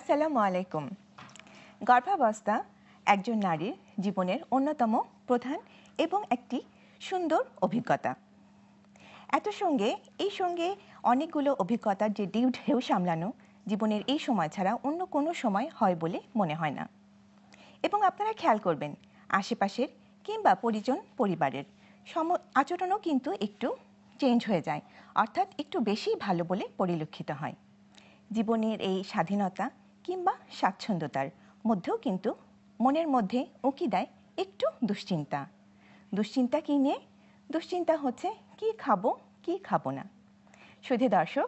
আসসালামু আলাইকুম। গর্ভাবস্থা একজন নারীর জীবনের অন্যতম প্রধান এবং একটি সুন্দর অভিজ্ঞতা। এই সঙ্গে অনেকগুলো অভিজ্ঞতার যে ঢেউ সামলানো জীবনের এই সময় ছাড়া অন্য কোনো সময় হয় বলে মনে হয় না। এবং আপনারা খেয়াল করবেন আশেপাশের কিংবা পরিবারের আচরণও কিন্তু একটু চেঞ্জ হয়ে যায়, অর্থাৎ একটু বেশি ভালো বলে পরিলক্ষিত হয়। জীবনের এই স্বাধীনতা কিংবা স্বাচ্ছন্দ্যতার মধ্যেও কিন্তু মনের মধ্যে উঁকি দেয় একটু দুশ্চিন্তা কি নিয়ে? দুশ্চিন্তা হচ্ছে কি খাবো কি খাবো না। সুধী দর্শক,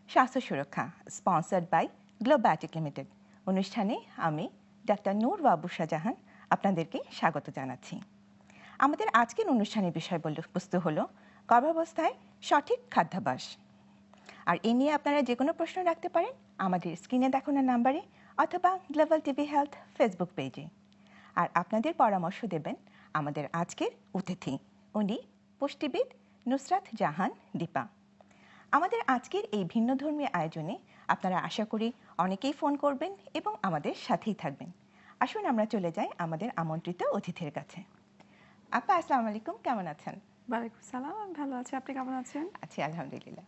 স্বাস্থ্য সুরক্ষা স্পন্সার্ড বাই গ্লোবাটিক লিমিটেড অনুষ্ঠানে আমি ডাক্তার নূর বাবুসা জাহান আপনাদেরকে স্বাগত জানাচ্ছি। আমাদের আজকের অনুষ্ঠানের বিষয়বস্তু হলো গর্ভাবস্থায় সঠিক খাদ্যাভ্যাস। আর এ নিয়ে আপনারা যে কোনো প্রশ্ন রাখতে পারেন আমাদের স্ক্রিনে দেখানো নাম্বারে অথবা গ্লোবাল টিভি হেলথ ফেসবুক পেজে। আর আপনাদের পরামর্শ দেবেন আমাদের আজকের অতিথি, উনি পুষ্টিবিদ নুসরাত জাহান দীপা। আমাদের আজকের এই ভিন্নধর্মী আয়োজনে আপনারা আশা করি অনেকেই ফোন করবেন এবং আমাদের সাথেই থাকবেন। আসুন আমরা চলে যাই আমাদের আমন্ত্রিত অতিথির কাছে। আপা, আসসালামু আলাইকুম, কেমন আছেন? ওয়ালাইকুম সালাম, আমি ভালো আছি। আপনি কেমন আছেন? আছি আলহামদুলিল্লাহ।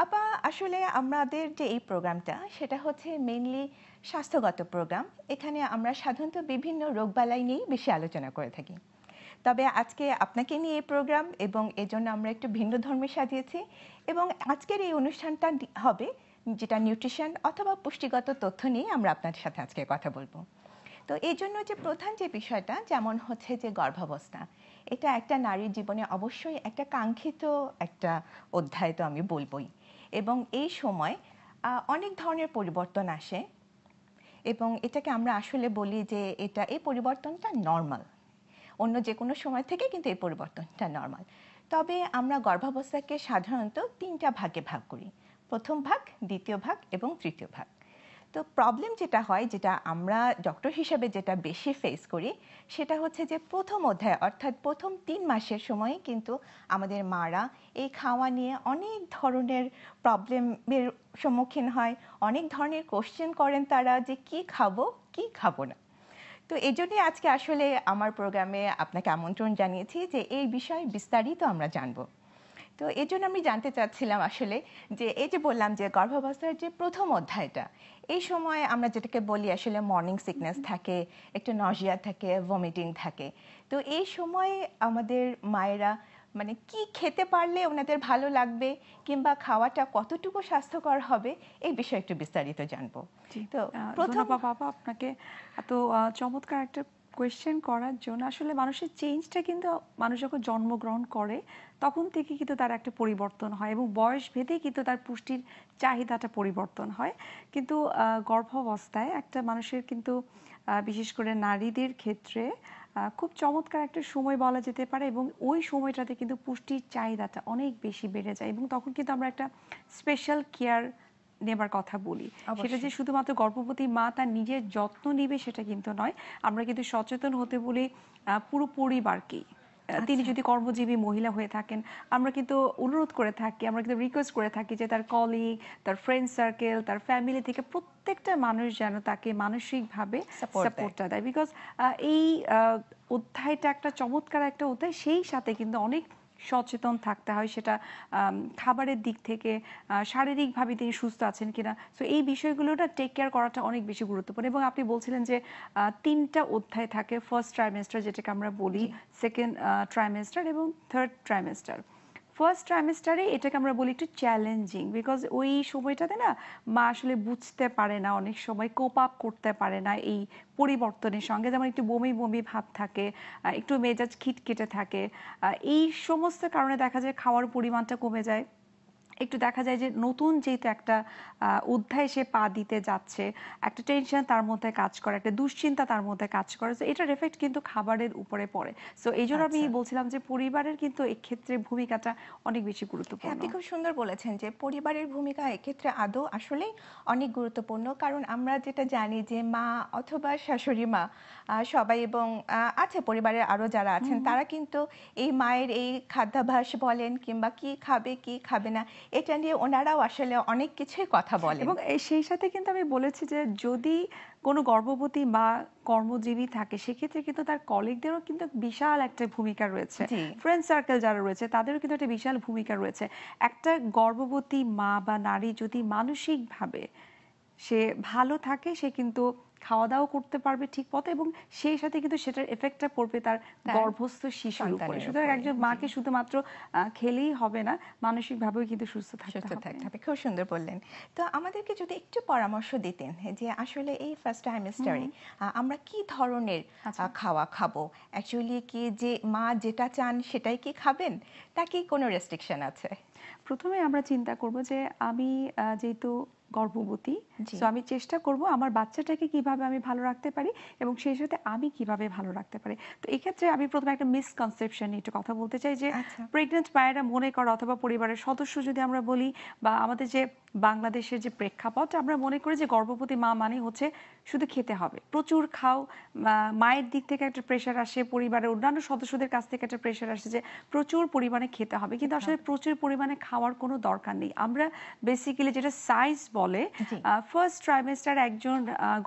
আপা, আসলে আমাদের যে এই প্রোগ্রামটা সেটা হচ্ছে মেইনলি স্বাস্থ্যগত প্রোগ্রাম। এখানে আমরা সাধারণত বিভিন্ন রোগবালাই নিয়েই বেশি আলোচনা করে থাকি। তবে আজকে আপনাকে নিয়ে এই প্রোগ্রাম এবং এজন্য আমরা একটু ভিন্ন ধর্মে সাজিয়েছি এবং আজকের এই অনুষ্ঠানটা হবে যেটা নিউট্রিশন অথবা পুষ্টিগত তথ্য নিয়ে আমরা আপনার সাথে আজকে কথা বলবো। তো এই জন্য যে প্রধান যে বিষয়টা যেমন হচ্ছে যে গর্ভাবস্থা, এটা একটা নারীর জীবনে অবশ্যই একটা কাঙ্ক্ষিত একটা অধ্যায় তো আমি বলবই। এবং এই সময় অনেক ধরনের পরিবর্তন আসে এবং এটাকে আমরা আসলে বলি যে এই পরিবর্তনটা নর্মাল। অন্য যে কোনো সময় থেকে কিন্তু এই পরিবর্তনটা নর্মাল। তবে আমরা গর্ভাবস্থাকে সাধারণত 3টা ভাগে ভাগ করি, প্রথম ভাগ, দ্বিতীয় ভাগ এবং তৃতীয় ভাগ। তো প্রবলেম যেটা হয়, যেটা আমরা ডক্টর হিসেবে যেটা বেশি ফেস করি, সেটা হচ্ছে যে প্রথম অধ্যায় অর্থাৎ প্রথম 3 মাসের সময় কিন্তু আমাদের মারা এই খাওয়া নিয়ে অনেক ধরনের প্রবলেমের সম্মুখীন হয়, অনেক ধরনের কোশ্চেন করেন তারা যে কি খাবো কি খাবো না। তো এই জন্যই আজকে আসলে আমার প্রোগ্রামে আপনাকে আমন্ত্রণ জানিয়েছি যে এই বিষয়ে বিস্তারিত আমরা জানবো। তো এই জন্য আমি জানতে চাচ্ছিলাম আসলে যে এই যে বললাম যে গর্ভাবস্থার যে প্রথম অধ্যায়টা, এই সময় আমরা যেটাকে বলি আসলে মর্নিং সিকনেস থাকে, একটু নজিয়া থাকে, ভমিটিং থাকে। তো এই সময় আমাদের মায়েরা মানে কি খেতে পারলে ওনাদের ভালো লাগবে কিংবা খাওয়াটা কতটুকু স্বাস্থ্যকর হবে, এই বিষয়ে একটু বিস্তারিত জানবো। তো প্রথম বাবা আপনাকে এত চমৎকার একটা কোয়েশ্চেন করার জন্য। আসলে মানুষের চেঞ্জটা কিন্তু মানুষ যখন জন্মগ্রহণ করে তখন থেকে কিন্তু তার একটা পরিবর্তন হয় এবং বয়স ভেদে কিন্তু তার পুষ্টির চাহিদাটা পরিবর্তন হয়। কিন্তু গর্ভাবস্থায় একটা মানুষের কিন্তু বিশেষ করে নারীদের ক্ষেত্রে খুব চমৎকার একটা সময় বলা যেতে পারে এবং ওই সময়টাতে কিন্তু পুষ্টির চাহিদাটা অনেক বেশি বেড়ে যায় এবং তখন কিন্তু আমরা একটা স্পেশাল কেয়ার নেবার কথা বলি। সেটা যে শুধুমাত্র গর্ভবতী মা তার নিজের যত্ন নিবে সেটা কিন্তু নয়, আমরা কিন্তু সচেতন হতে বলি পুরো পরিবারকেই। তিনি যদি কর্মজীবী মহিলা হয়ে থাকেন, আমরা কিন্তু অনুরোধ করে থাকি, আমরা কিন্তু রিকোয়েস্ট করে থাকি যে তার কলিগ, তার ফ্রেন্ড সার্কেল, তার ফ্যামিলি থেকে প্রত্যেকটা মানুষ যেন তাকে মানসিকভাবে সাপোর্টটা দেয়। বিকজ এই অধ্যায়টা একটা চমৎকার একটা অধ্যায়, সেই সাথে কিন্তু অনেক সচেতন থাকতে হয়, সেটা খাবারের দিক থেকে, শারীরিকভাবে তিনি সুস্থ আছেন কিনা। সো এই বিষয়গুলোটা টেক কেয়ার করাটা অনেক বেশি গুরুত্বপূর্ণ। এবং আপনি বলছিলেন যে 3টা অধ্যায় থাকে, ফার্স্ট ট্রাইমেস্টার যেটাকে আমরা বলি, সেকেন্ড ট্রাইমেস্টার এবং থার্ড ট্রাইমেস্টার। ফার্স্ট ট্রাইমেস্টারে এটাকে আমরা বলি একটু চ্যালেঞ্জিং, বিকজ ওই সময়টাতে না মা আসলে বুঝতে পারে না, অনেক সময় কোপ আপ করতে পারে না এই পরিবর্তনের সঙ্গে। যেমন একটু বমি বমি ভাব থাকে, একটু মেজাজ খিটখিটে থাকে। এই সমস্ত কারণে দেখা যায় খাওয়ার পরিমাণটা কমে যায়। একটু দেখা যায় যে নতুন যেহেতু একটা অধ্যায় সে পা দিতে যাচ্ছে, একটা টেনশন তার মধ্যে কাজ করে, একটা দুশ্চিন্তা তার মধ্যে কাজ করে। সো এটার এফেক্ট কিন্তু খাবারের উপরে পড়ে। সো এই জন্য আমি বলছিলাম যে পরিবারের কিন্তু এক্ষেত্রে ভূমিকাটা অনেক বেশি গুরুত্বপূর্ণ। আপনি খুব সুন্দর বলেছেন যে পরিবারের ভূমিকা এক্ষেত্রে আদৌ আসলেই অনেক গুরুত্বপূর্ণ। কারণ আমরা যেটা জানি যে মা অথবা শাশুড়ি মা সবাই এবং আছে পরিবারের আরও যারা আছেন তারা কিন্তু এই মায়ের এই খাদ্যাভ্যাস বলেন কিংবা কি খাবে কি খাবে না, এটা নিয়ে ওনারাও আসলে অনেক কিছুই কথা বলেন। এবং সেই সাথে কিন্তু আমি বলেছি যে যদি কোনো গর্ভবতী মা কর্মজীবী থাকে সেক্ষেত্রে কিন্তু তার কলিগদেরও কিন্তু বিশাল একটা ভূমিকা রয়েছে, জি। ফ্রেন্ড সার্কেল যারা রয়েছে তাদেরও কিন্তু একটা বিশাল ভূমিকা রয়েছে। একটা গর্ভবতী মা বা নারী যদি মানসিকভাবে সে ভালো থাকে সে কিন্তু খাওয়া দাওয়া করতে পারবে ঠিক মতো, এবং সেই সাথে কিন্তু সেটার এফেক্টটা পড়বে তার তার গর্ভস্থ শিশুর উপরে। সন্তানের সুতরাং উপরে, একজন জি। মাকে শুধুমাত্র খেলেই হবে না, মানসিকভাবেও কিন্তু সুস্থ থাকতে সুস্থ হবে। থাকতে হবে, খুব সুন্দর বললেন। তো আমাদেরকে যদি একটু পরামর্শ দিতেন যে আসলে এই ফার্স্ট ট্রাইমেস্টারে আমরা কি ধরনের আচ্ছা। খাওয়া খাবো, অ্যাকচুয়ালি কি যে মা যেটা চান সেটাই কি খাবেন নাকি কোনো রেস্ট্রিকশন আছে? প্রথমে আমরা চিন্তা করব যে আমি যেহেতু গর্ভবতী, জি। সো আমি চেষ্টা করব আমার বাচ্চাটাকে কিভাবে আমি ভালো রাখতে পারি এবং সেই সাথে আমি কিভাবে ভালো রাখতে পারি। তো এক্ষেত্রে আমি প্রথমে একটা মিসকনসেপশন নিয়ে একটু কথা বলতে চাই যে আচ্ছা। প্রেগনেন্ট মায়েরা মনে করে অথবা পরিবারের সদস্য যদি আমরা বলি বা আমাদের যে বাংলাদেশের যে প্রেক্ষাপট, আমরা মনে করি যে গর্ভবতী মা মানে হচ্ছে শুধু খেতে হবে, প্রচুর খাও। মায়ের দিক থেকে একটা প্রেশার আসে, পরিবারের অন্যান্য সদস্যদের কাছ থেকে একটা প্রেশার আসে যে প্রচুর পরিমাণে খেতে হবে, কিন্তু আসলে প্রচুর পরিমাণে খাওয়ার কোনো দরকার নেই। আমরা বেসিক্যালি যেটা সাইজ বলে, জি। ফার্স্ট ট্রাইমেস্টার একজন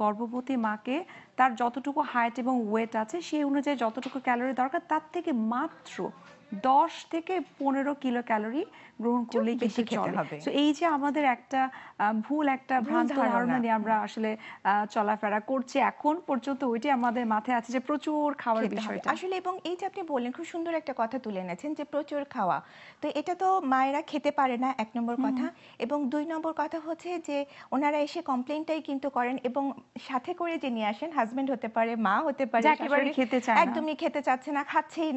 গর্ভবতী মাকে তার যতটুকু হাইট এবং ওয়েট আছে সেই অনুযায়ী যতটুকু ক্যালোরি দরকার তার থেকে মাত্র 10 থেকে 15 কিলো ক্যালোরি গ্রহণ করলেই বেশি কিন্তু খেতে চলে। হবে। তো এই যে আমাদের একটা ভুল ভ্রান্ত ধারণা নিয়ে আমরা আসলে চলাফেরা করছি, এখন পর্যন্ত ওইটাই আমাদের মাথায় আছে যে প্রচুর খাওয়ার খেতে হবে বিষয়টা। আসলে। এবং এই যে আপনি বললেন, খুব সুন্দর একটা কথা তুলে এনেছেন যে প্রচুর খাওয়া, তো এটা তো মায়েরা খেতে পারে না, এক নম্বর কথা। এবং দুই নম্বর কথা হচ্ছে যে ওনারা এসে কমপ্লেনটাই কিন্তু করেন এবং সাথে করে যে নিয়ে আসেন, হাজবেন্ড হতে পারে, মা হতে পারে, যে একেবারে শাশুড়ি, খেতে চায় না। একদমই খেতে চাচ্ছে না, খাচ্ছেই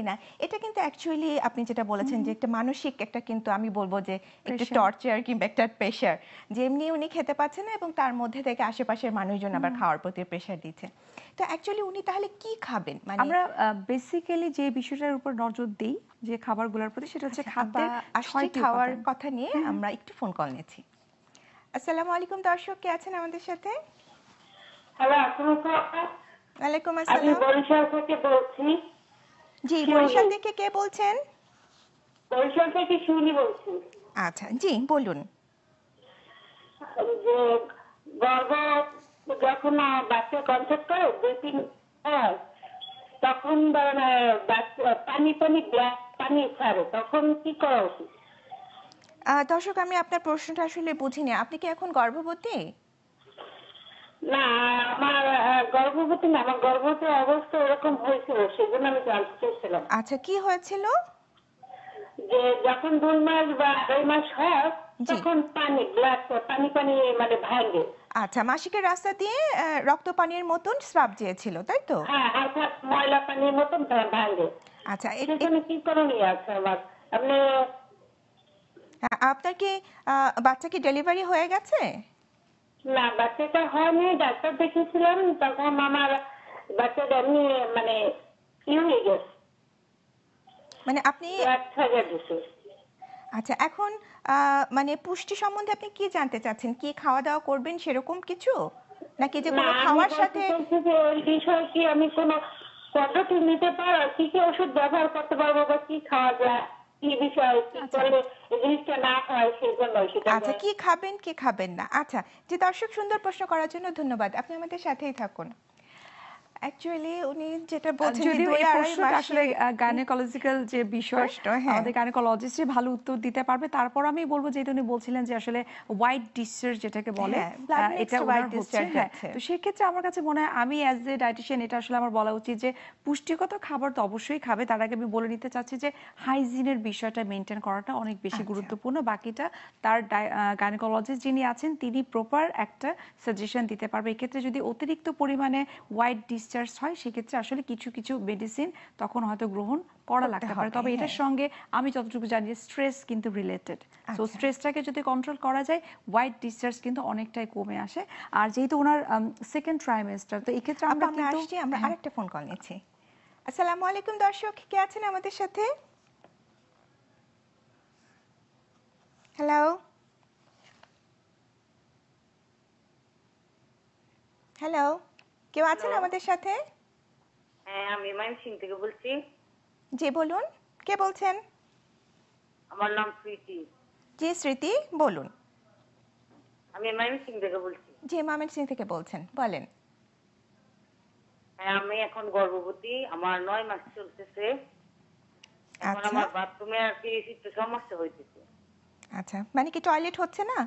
না। এটা কিন্তু অ্যাকচুয়ালি আপনি যেটা বলেছেন যে একটা মানসিক একটা, কিন্তু আমি বলবো যে একটা Pressure। টর্চার কিংবা একটা প্রেশার, যে এমনি উনি খেতে পাচ্ছেন না এবং তার মধ্যে থেকে আশেপাশের মানুষজন আবার খাওয়ার প্রতি প্রেশার দিচ্ছে। তো অ্যাকচুয়ালি উনি তাহলে কি খাবেন? মানে আমরা বেসিক্যালি যে বিষয়টার উপর নজর দিই যে খাবারগুলোর প্রতি, সেটা হচ্ছে খাদ্যের আসছি 6টি খাওয়ার উপাদান। কথা নিয়ে আমরা একটু ফোন কল নিচ্ছি। আসসালামু আলাইকুম দর্শক, কে আছেন আমাদের সাথে? হ্যালো, আসসালামু আলাইকুম। ওয়ালাইকুম আমি আসসালাম। বরিশাল থেকে বলছি। জি, শিউলি। বরিশাল থেকে কে বলছেন? বরিশাল থেকে শিউলি বলছি। আচ্ছা, জি বলুন। যে গর্ভ যখন বাচ্চা কনসেপ্ট করে 2-3 হয়, তখন পানি ব্ল্যাক পানি ছাড়ে, তখন কি করা উচিত? দর্শক, আমি আপনার প্রশ্নটা আসলে বুঝিনি। আপনি কি এখন গর্ভবতী? না, আমার গর্ভবতী না, আমার গর্ভবতী অবস্থা এরকম হয়েছিল, সেজন্য আমি জানতে চাইছিলাম আচ্ছা, কি হয়েছিল? যে যখন 2 মাস বা 2 মাস হয় জি। তখন ব্ল্যাক পানি মানে ভাঙে। আচ্ছা, মাসিকের রাস্তা দিয়ে রক্ত পানির মতন স্রাব যেয়েছিল, তাই তো? হ্যাঁ, হালকা ময়লা পানির মতন ভাঙে। আচ্ছা, সেখানে কি করণীয় আছে আমার? আপনি আপনার কি বাচ্চা কি ডেলিভারি হয়ে গেছে? না, বাচ্চাটা হয়নি, ডাক্তার দেখিয়েছিলাম, তখন আমার বাচ্চাটা এমনি মানে হয়ে গেছে, মানে আপনি ছাড়া দিছে। আচ্ছা, এখন মানে পুষ্টি সম্বন্ধে আপনি কি জানতে চাচ্ছেন? কি খাওয়া দাওয়া করবেন সেরকম কিছু, নাকি যে না, কোনো আমি খাওয়ার বলতে সাথে? চাইছি যে ওই বিষয়ে কি আমি কোনো পদ্ধতি নিতে পারো, কি কি ওষুধ ব্যবহার করতে পারবো বা কি খাওয়া যায়, কি বিষয় কি করলে এই জিনিসটা না হয় সেই জন্য সেটা। আচ্ছা, কি খাবেন কি খাবেন না। আচ্ছা, যে দর্শক, সুন্দর প্রশ্ন করার জন্য ধন্যবাদ, আপনি আমাদের সাথেই থাকুন। অ্যাকচুয়ালি উনি যেটা বলছেন যে যদিও 2 এই আড়াই প্রশ্নটা আসলে মাসে গাইনোকোলজিক্যাল যে বিষয়, প্রশ্ন, হ্যাঁ। আমাদের গাইনোকোলজিস্ট ভালো উত্তর দিতে পারবে। তারপর আমি বলবো, যেহেতু উনি বলছিলেন যে আসলে হোয়াইট ডিসচার্জ যেটাকে বলে, হ্যাঁ, blood mixed এটা white ওনার হচ্ছে। discharge হ্যাঁ, যাচ্ছে। তো সেক্ষেত্রে আমার কাছে মনে হয় আমি অ্যাজ এ ডায়েটিশিয়ান এটা আসলে আমার বলা উচিত যে পুষ্টিগত খাবার তো অবশ্যই খাবে। তার আগে আমি বলে নিতে চাচ্ছি যে হাইজিনের বিষয়টা মেনটেন করাটা অনেক বেশি আচ্ছা। গুরুত্বপূর্ণ। বাকিটা তার গাইনোকোলজিস্ট যিনি আছেন তিনি প্রপার একটা সাজেশন দিতে পারবে। এক্ষেত্রে যদি অতিরিক্ত পরিমাণে হোয়াইট ডিসচার্জ হয় সেক্ষেত্রে আসলে কিছু কিছু মেডিসিন তখন হয়তো গ্রহণ করা করতে লাগতে পারে। হবে, তবে এটার হ্যাঁ। সঙ্গে আমি যতটুকু জানি স্ট্রেস কিন্তু রিলেটেড। সো আচ্ছা। স্ট্রেসটাকে যদি কন্ট্রোল করা যায় হোয়াইট ডিসচার্জ কিন্তু অনেকটাই কমে আসে। আর যেহেতু ওনার সেকেন্ড ট্রাইমেস্টার, তো এই ক্ষেত্রে আমরা কিন্তু আসছি, আমরা আরেকটা ফোন কল নিচ্ছি। আসসালামু আলাইকুম দর্শক, কে আছেন আমাদের সাথে? হ্যালো, হ্যালো, কেউ আছেন আমাদের সাথে? হ্যাঁ, আমি ময়মনসিংহ থেকে বলছি। জি বলুন, কে বলছেন? আমার নাম প্রীতি। জি স্মৃতি বলুন। আমি ময়মনসিংহ থেকে বলছি। জি ময়মনসিংহ থেকে বলছেন, বলেন। হ্যাঁ, আমি এখন গর্ভবতী, আমার 9 মাস চলতেছে। এখন আচ্ছা আমার বাথরুমে আর কি একটু সমস্যা হইতেছে। আচ্ছা, মানে কি টয়লেট হচ্ছে না?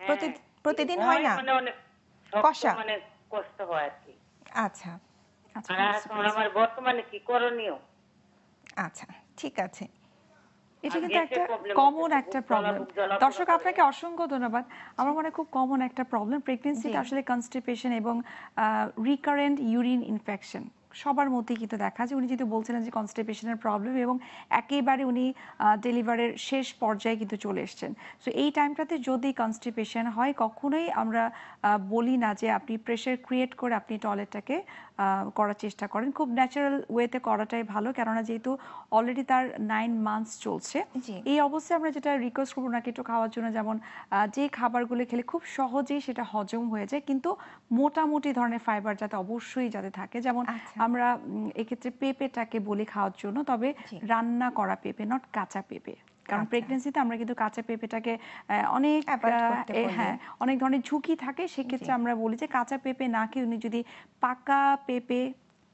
হ্যাঁ, প্রতিদিন হয় হয় না? মানে অনেক শক্ত, কষা? মানে কষ্ট হয় আর কি। আচ্ছা আচ্ছা, আর বুঝতে এখন পেরেছি। আমার বর্তমানে কি করণীয়? আচ্ছা, ঠিক আছে। এটা আর কিন্তু গ্যাসের একটা প্রবলেম কমন হচ্ছে, একটা বুক জ্বালা প্রবলেম। বুক জ্বালা দর্শক, পোড়া করে। আপনাকে অসংখ্য ধন্যবাদ। আমার মনে হয় খুব কমন একটা প্রবলেম প্রেগনেন্সিতে, জি আসলে কনস্টিপেশন এবং রিকারেন্ট ইউরিন ইনফেকশন সবার মধ্যেই কিন্তু দেখা যায়। উনি যেহেতু বলছিলেন যে কনস্টিপেশনের প্রবলেম এবং একেবারে উনি ডেলিভারের শেষ পর্যায়ে কিন্তু চলে এসেছেন। সো এই টাইমটাতে যদি কনস্টিপেশন হয়, কখনোই আমরা বলি না যে আপনি প্রেশার ক্রিয়েট করে আপনি টয়লেটটাকে করার চেষ্টা করেন। খুব ন্যাচারাল ওয়েতে করাটাই ভালো, কেননা যেহেতু অলরেডি তার 9 মান্থস চলছে। জি এই অবস্থায় আমরা যেটা রিকোয়েস্ট করবো ওনাকে একটু খাওয়ার জন্য, যেমন যে খাবারগুলো খেলে খুব সহজেই সেটা হজম হয়ে যায়, কিন্তু মোটামুটি ধরনের ফাইবার যাতে অবশ্যই যাতে থাকে। যেমন আচ্ছা আমরা এক্ষেত্রে পেঁপেটাকে বলি খাওয়ার জন্য, তবে জি রান্না করা পেঁপে, নট কাঁচা পেঁপে। কারণ আচ্ছা প্রেগনেন্সিতে আমরা কিন্তু কাঁচা পেঁপেটাকে অনেক অ্যাভয়েড করতে বলি। হ্যাঁ, অনেক ধরনের ঝুঁকি থাকে। জি সেক্ষেত্রে আমরা বলি যে কাঁচা পেঁপে না খেয়ে উনি যদি পাকা পেঁপে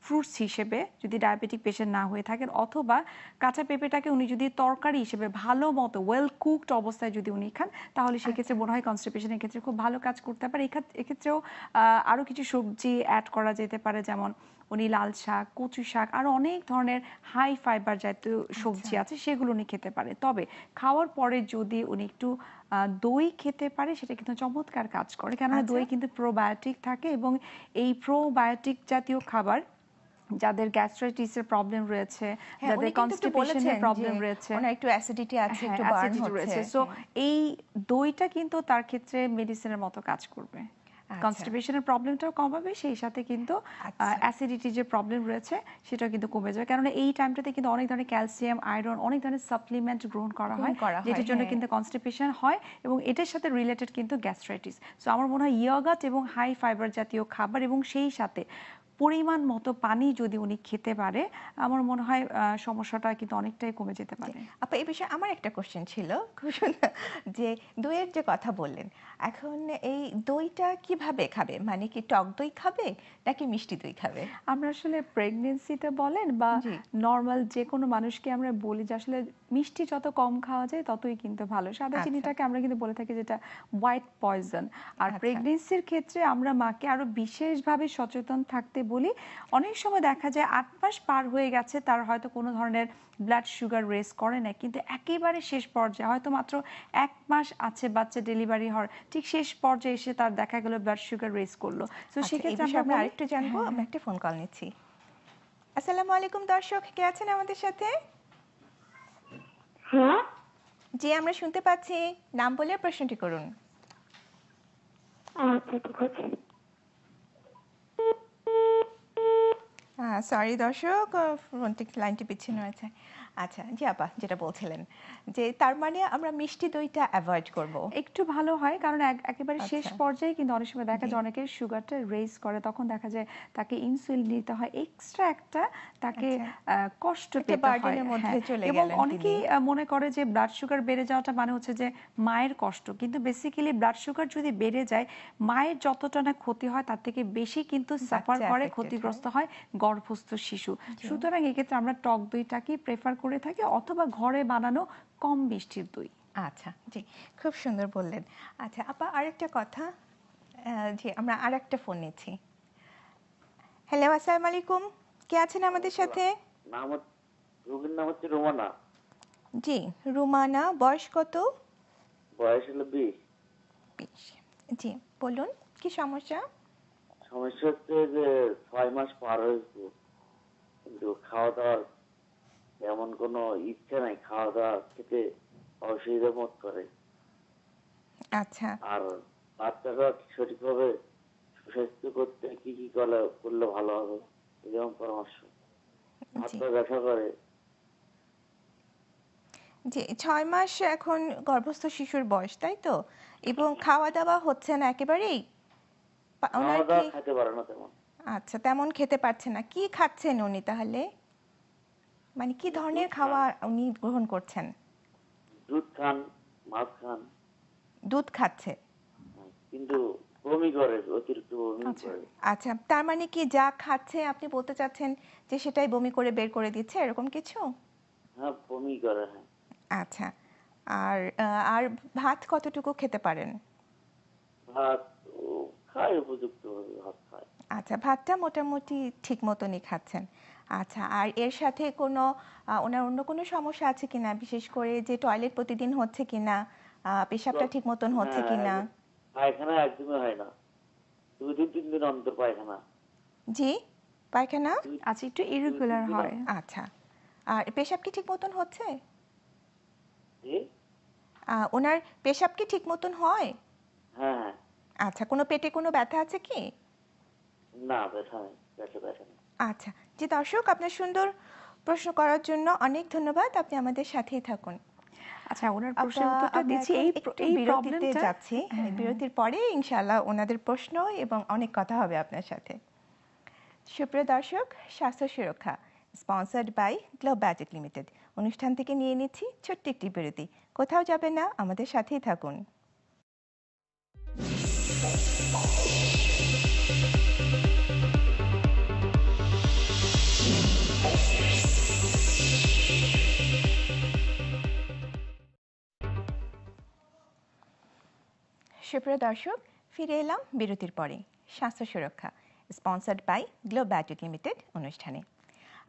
ফ্রুটস হিসেবে, যদি ডায়াবেটিক পেশেন্ট না হয়ে থাকেন, অথবা কাঁচা পেঁপেটাকে উনি যদি তরকারি হিসেবে ভালো মতো ওয়েল কুকড অবস্থায় যদি উনি খান, তাহলে সেক্ষেত্রে আচ্ছা মনে হয় কনস্টিপেশনের ক্ষেত্রে খুব ভালো কাজ করতে পারে। এক্ষেত্রেও আরো কিছু সবজি অ্যাড করা যেতে পারে, যেমন উনি লাল শাক, কচু শাক, আরো অনেক ধরনের হাই ফাইবার জাতীয় সবজি আচ্ছা আছে, সেগুলো উনি খেতে পারে। তবে খাওয়ার পরে যদি উনি একটু দই খেতে পারে, সেটা কিন্তু চমৎকার কাজ করে, কেননা আচ্ছা দই কিন্তু প্রোবায়োটিক থাকে, এবং এই প্রোবায়োটিক জাতীয় খাবার যাদের গ্যাস্ট্রাইটিসের প্রবলেম রয়েছে, হ্যাঁ উনি যাদের কিন্তু একটু বলেছেন কনস্টিপেশনের যে প্রবলেম রয়েছে, ওনার একটু অ্যাসিডিটি আছে, হ্যাঁ একটু বার্ন অ্যাসিডিটি হচ্ছে। রয়েছে, সো হ্যাঁ এই দইটা কিন্তু তার ক্ষেত্রে মেডিসিনের মতো কাজ করবে। আচ্ছা কনস্টিপেশনের প্রবলেমটাও কমাবে, সেই সাথে কিন্তু আচ্ছা অ্যাসিডিটি যে প্রবলেম রয়েছে সেটা কিন্তু কমে যাবে, কারণ এই টাইমটাতে কিন্তু অনেক ধরনের ক্যালসিয়াম, আয়রন, অনেক ধরনের সাপ্লিমেন্ট গ্রহণ করা গ্রহণ হয়, করা হয়, যেটার জন্য হ্যাঁ কিন্তু কনস্টিপেশন হয়, এবং এটার সাথে রিলেটেড কিন্তু গ্যাস্ট্রাইটিস। সো আমার মনে হয় ইয়োগাট এবং হাই ফাইবার জাতীয় খাবার এবং সেই সাথে পরিমাণ মতো পানি যদি উনি খেতে পারে, আমার মনে হয় সমস্যাটা কিন্তু অনেকটাই কমে যেতে জি। পারে। আপা এই বিষয়ে আমার একটা কোশ্চেন ছিল, খুব সুন্দর, যে দইয়ের যে কথা বললেন, এখন এই দইটা কিভাবে খাবে? মানে কি টক দই খাবে নাকি মিষ্টি দই খাবে? আমরা আসলে প্রেগনেন্সিতে বলেন বা জি নর্মাল যে কোনো মানুষকে আমরা বলি যে আসলে মিষ্টি যত কম খাওয়া যায় ততই কিন্তু ভালো। সাদা আচ্ছা চিনিটাকে আমরা কিন্তু বলে থাকি যেটা হোয়াইট পয়জন। আর আচ্ছা প্রেগনেন্সির ক্ষেত্রে আমরা মাকে আরো বিশেষভাবে সচেতন থাকতে বলি। অনেক সময় দেখা যায় 8 মাস পার হয়ে গেছে, তার হয়তো কোনো ধরনের ব্লাড সুগার রেস করে না, কিন্তু একেবারে শেষ পর্যায়ে হয়তো মাত্র 1 মাস আছে বাচ্চা ডেলিভারি হওয়ার, ঠিক শেষ পর্যায়ে এসে তার দেখা গেল ব্লাড সুগার রেস করলো। তো আচ্ছা, এই সেক্ষেত্রে বিষয়ে আমরা বলি, আরেকটু জানবো। হ্যাঁ, আমরা একটা ফোন কল নিচ্ছি। আসসালামু আলাইকুম দর্শক, কে আছেন আমাদের সাথে? হ্যাঁ, জি আমরা শুনতে পাচ্ছি, নাম বলে প্রশ্নটি করুন। আচ্ছা ঠিক আছে। সরি দর্শক, ফোনটি লাইনটি বিচ্ছিন্ন হয়েছে। আচ্ছা জি আপা, যেটা বলছিলেন যে তার মানে আমরা মিষ্টি দইটা অ্যাভয়েড করব। একটু ভালো হয়, কারণ একেবারে শেষ আচ্ছা পর্যায়ে কিন্তু অনেক সময় দেখা জি যায় অনেকের সুগারটা রেজ করে, তখন দেখা যায় তাকে ইনসুলিন নিতে হয়, এক্সট্রা একটা তাকে আচ্ছা কষ্ট একটা পেতে হয়। বার্ডেনের মধ্যে হ্যাঁ, চলে এবং গেলেন তিনি। অনেকেই মনে করে যে ব্লাড সুগার বেড়ে যাওয়াটা মানে হচ্ছে যে মায়ের কষ্ট, কিন্তু বেসিক্যালি ব্লাড সুগার যদি বেড়ে যায়, মায়ের যতটা না ক্ষতি হয় তার থেকে বেশি কিন্তু সাফার বাচ্চা করে, affected ক্ষতিগ্রস্ত হয় গর্ভস্থ শিশু। জি সুতরাং এক্ষেত্রে আমরা টক দইটাকেই প্রেফার করে থাকি, অথবা ঘরে বানানো কম মিষ্টির দই। আচ্ছা জি, খুব সুন্দর বললেন। আচ্ছা আপা আরেকটা কথা, জি আমরা আরেকটা ফোন নিচ্ছি। হ্যালো আসসালামু আলাইকুম, কে আছেন আমাদের সাথে? নাম রোগীর নাম হচ্ছে রোমানা। জি রুমানা, বয়স কত? বয়স হলো 20। 20। জি বলুন, কি সমস্যা? সমস্যা হচ্ছে যে 6 মাস পার হয়েছে, কিন্তু খাওয়া দাওয়ার এমন কোনো ইচ্ছা নাই, খাওয়া দাওয়া খেতে অসুবিধা বোধ করে। আচ্ছা আর বাচ্চাটা সঠিকভাবে সুস্বাস্থ্য করতে কি কি করলে ভালো হবে, যেমন পরামর্শ। হাত জি পা ব্যথা করে। জি 6 মাস এখন গর্ভস্থ শিশুর বয়স, তাই তো? এবং খাওয়া দাওয়া হচ্ছে না একেবারেই? ওনার খাওয়া কি দাওয়া খেতে পারে না তেমন। আচ্ছা তেমন খেতে পারছে না, কি খাচ্ছেন উনি তাহলে? মানে কি ধরনের দুধ খান, খাওয়া উনি গ্রহণ করছেন? দুধ খান, মাছ খান, দুধ খাচ্ছে। কিন্তু বমি করে, অতিরিক্ত বমি আচ্ছা। করে। আচ্ছা, তার মানে কি যা খাচ্ছে আপনি বলতে চাচ্ছেন যে সেটাই বমি করে বের করে দিচ্ছে, এরকম কিছু? হ্যাঁ, বমি করে, হ্যাঁ। আচ্ছা, আর ভাত কতটুকু খেতে পারেন? ভাত ও খায়, উপযুক্ত ভাত খায়। আচ্ছা, ভাতটা মোটামুটি ঠিক মতনই খাচ্ছেন। আচ্ছা, আর এর সাথে কোনো ওনার অন্য কোনো সমস্যা আছে কিনা, বিশেষ করে যে টয়লেট প্রতিদিন হচ্ছে কিনা, পেশাবটা ঠিক মতন হচ্ছে হ্যাঁ, কিনা? পায়খানা একদমই হয় না, 2 দিন 3 দিন অন্তর পায়খানা। জি, পায়খানা? আচ্ছা, একটু ইরেগুলার 2 3 দিন হয়। আচ্ছা, আর পেশাব কি ঠিক মতন হচ্ছে? জি? ওনার পেশাব কি ঠিক মতন হয়? হ্যাঁ, হ্যাঁ। আচ্ছা, কোনো পেটে কোনো ব্যথা আছে কি? না, ব্যথা নেই, ব্যথা নেই। আচ্ছা, জি দর্শক, আপনার সুন্দর প্রশ্ন করার জন্য অনেক ধন্যবাদ। আপনি আমাদের সাথেই থাকুন। আচ্ছা, ওনার আপা, প্রশ্নের উত্তরটা আমরা দিচ্ছি। এখন এই একটু এই বিরতিতে প্রবলেমটা যাচ্ছি। হ্যাঁ, বিরতির পরে ইনশাআল্লাহ ওনাদের প্রশ্ন এবং অনেক কথা হবে আপনার সাথে। সুপ্রিয় দর্শক, স্বাস্থ্য সুরক্ষা sponsored by globe biotech limited অনুষ্ঠান থেকে নিয়ে নিচ্ছি ছোট্ট একটি বিরতি। কোথাও যাবেন না, আমাদের সাথেই থাকুন। সুপ্রিয় দর্শক, ফিরে এলাম বিরতির পরে। স্বাস্থ্য সুরক্ষা sponsored by globe biotech Limited অনুষ্ঠানে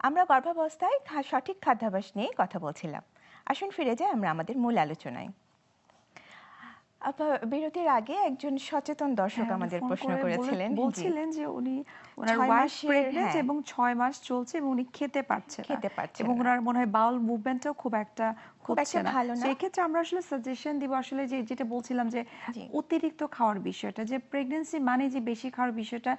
আমরা গর্ভাবস্থায় সঠিক খাদ্যাভ্যাস নিয়ে কথা বলছিলাম। আসুন ফিরে যাই আমরা আমাদের মূল আলোচনায়। আপা, বিরতির আগে একজন সচেতন দর্শক হ্যাঁ, উনি আমাদের ফোন প্রশ্ন করে করেছিলেন। জি, বলছিলেন যে ওনার 6 ওয়াইফ মাসের, প্রেগন্যান্ট হ্যাঁ, এবং 6 মাস চলছে এবং উনি খেতে পারছে না, খেতে পারছেন এবং না, ওনার মনে হয় বাউল মুভমেন্টটাও খুব একটা খুব হচ্ছে একটা না। ভালো না। সেই ক্ষেত্রে আমরা আসলে সাজেশন দিব আসলে যে যেটা বলছিলাম যে জি, অতিরিক্ত খাওয়ার বিষয়টা, যে প্রেগন্যান্সি মানে যে বেশি খাওয়ার বিষয়টা,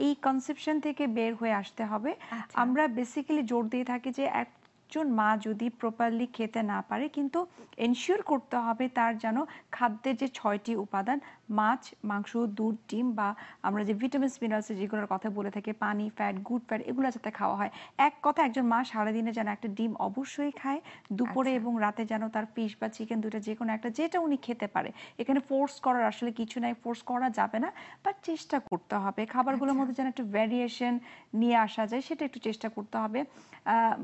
এই কনসেপশন থেকে বের হয়ে আসতে হবে। আচ্ছা, আমরা বেসিক্যালি জোর দিয়ে থাকি যে একজন মা যদি প্রপারলি খেতে না পারে, কিন্তু এনশিওর করতে হবে তার যেন খাদ্যের যে 6টি উপাদান, মাছ, মাংস, দুধ, ডিম, বা আমরা যে ভিটামিনস মিনারেলস যেগুলোর কথা বলে থাকি, পানি, ফ্যাট, গুড ফ্যাট, এগুলো যাতে খাওয়া হয়। এক কথা, একজন মা সারাদিনে যেন একটা ডিম অবশ্যই খায়, দুপুরে আচ্ছা, এবং রাতে যেন তার ফিশ বা চিকেন দুটো যে কোনো একটা, যেটা উনি খেতে পারে। এখানে ফোর্স করার আসলে কিছু নাই, ফোর্স করা যাবে না, বাট চেষ্টা করতে হবে খাবারগুলোর আচ্ছা, মধ্যে যেন একটু ভ্যারিয়েশন নিয়ে আসা যায়, সেটা একটু চেষ্টা করতে হবে।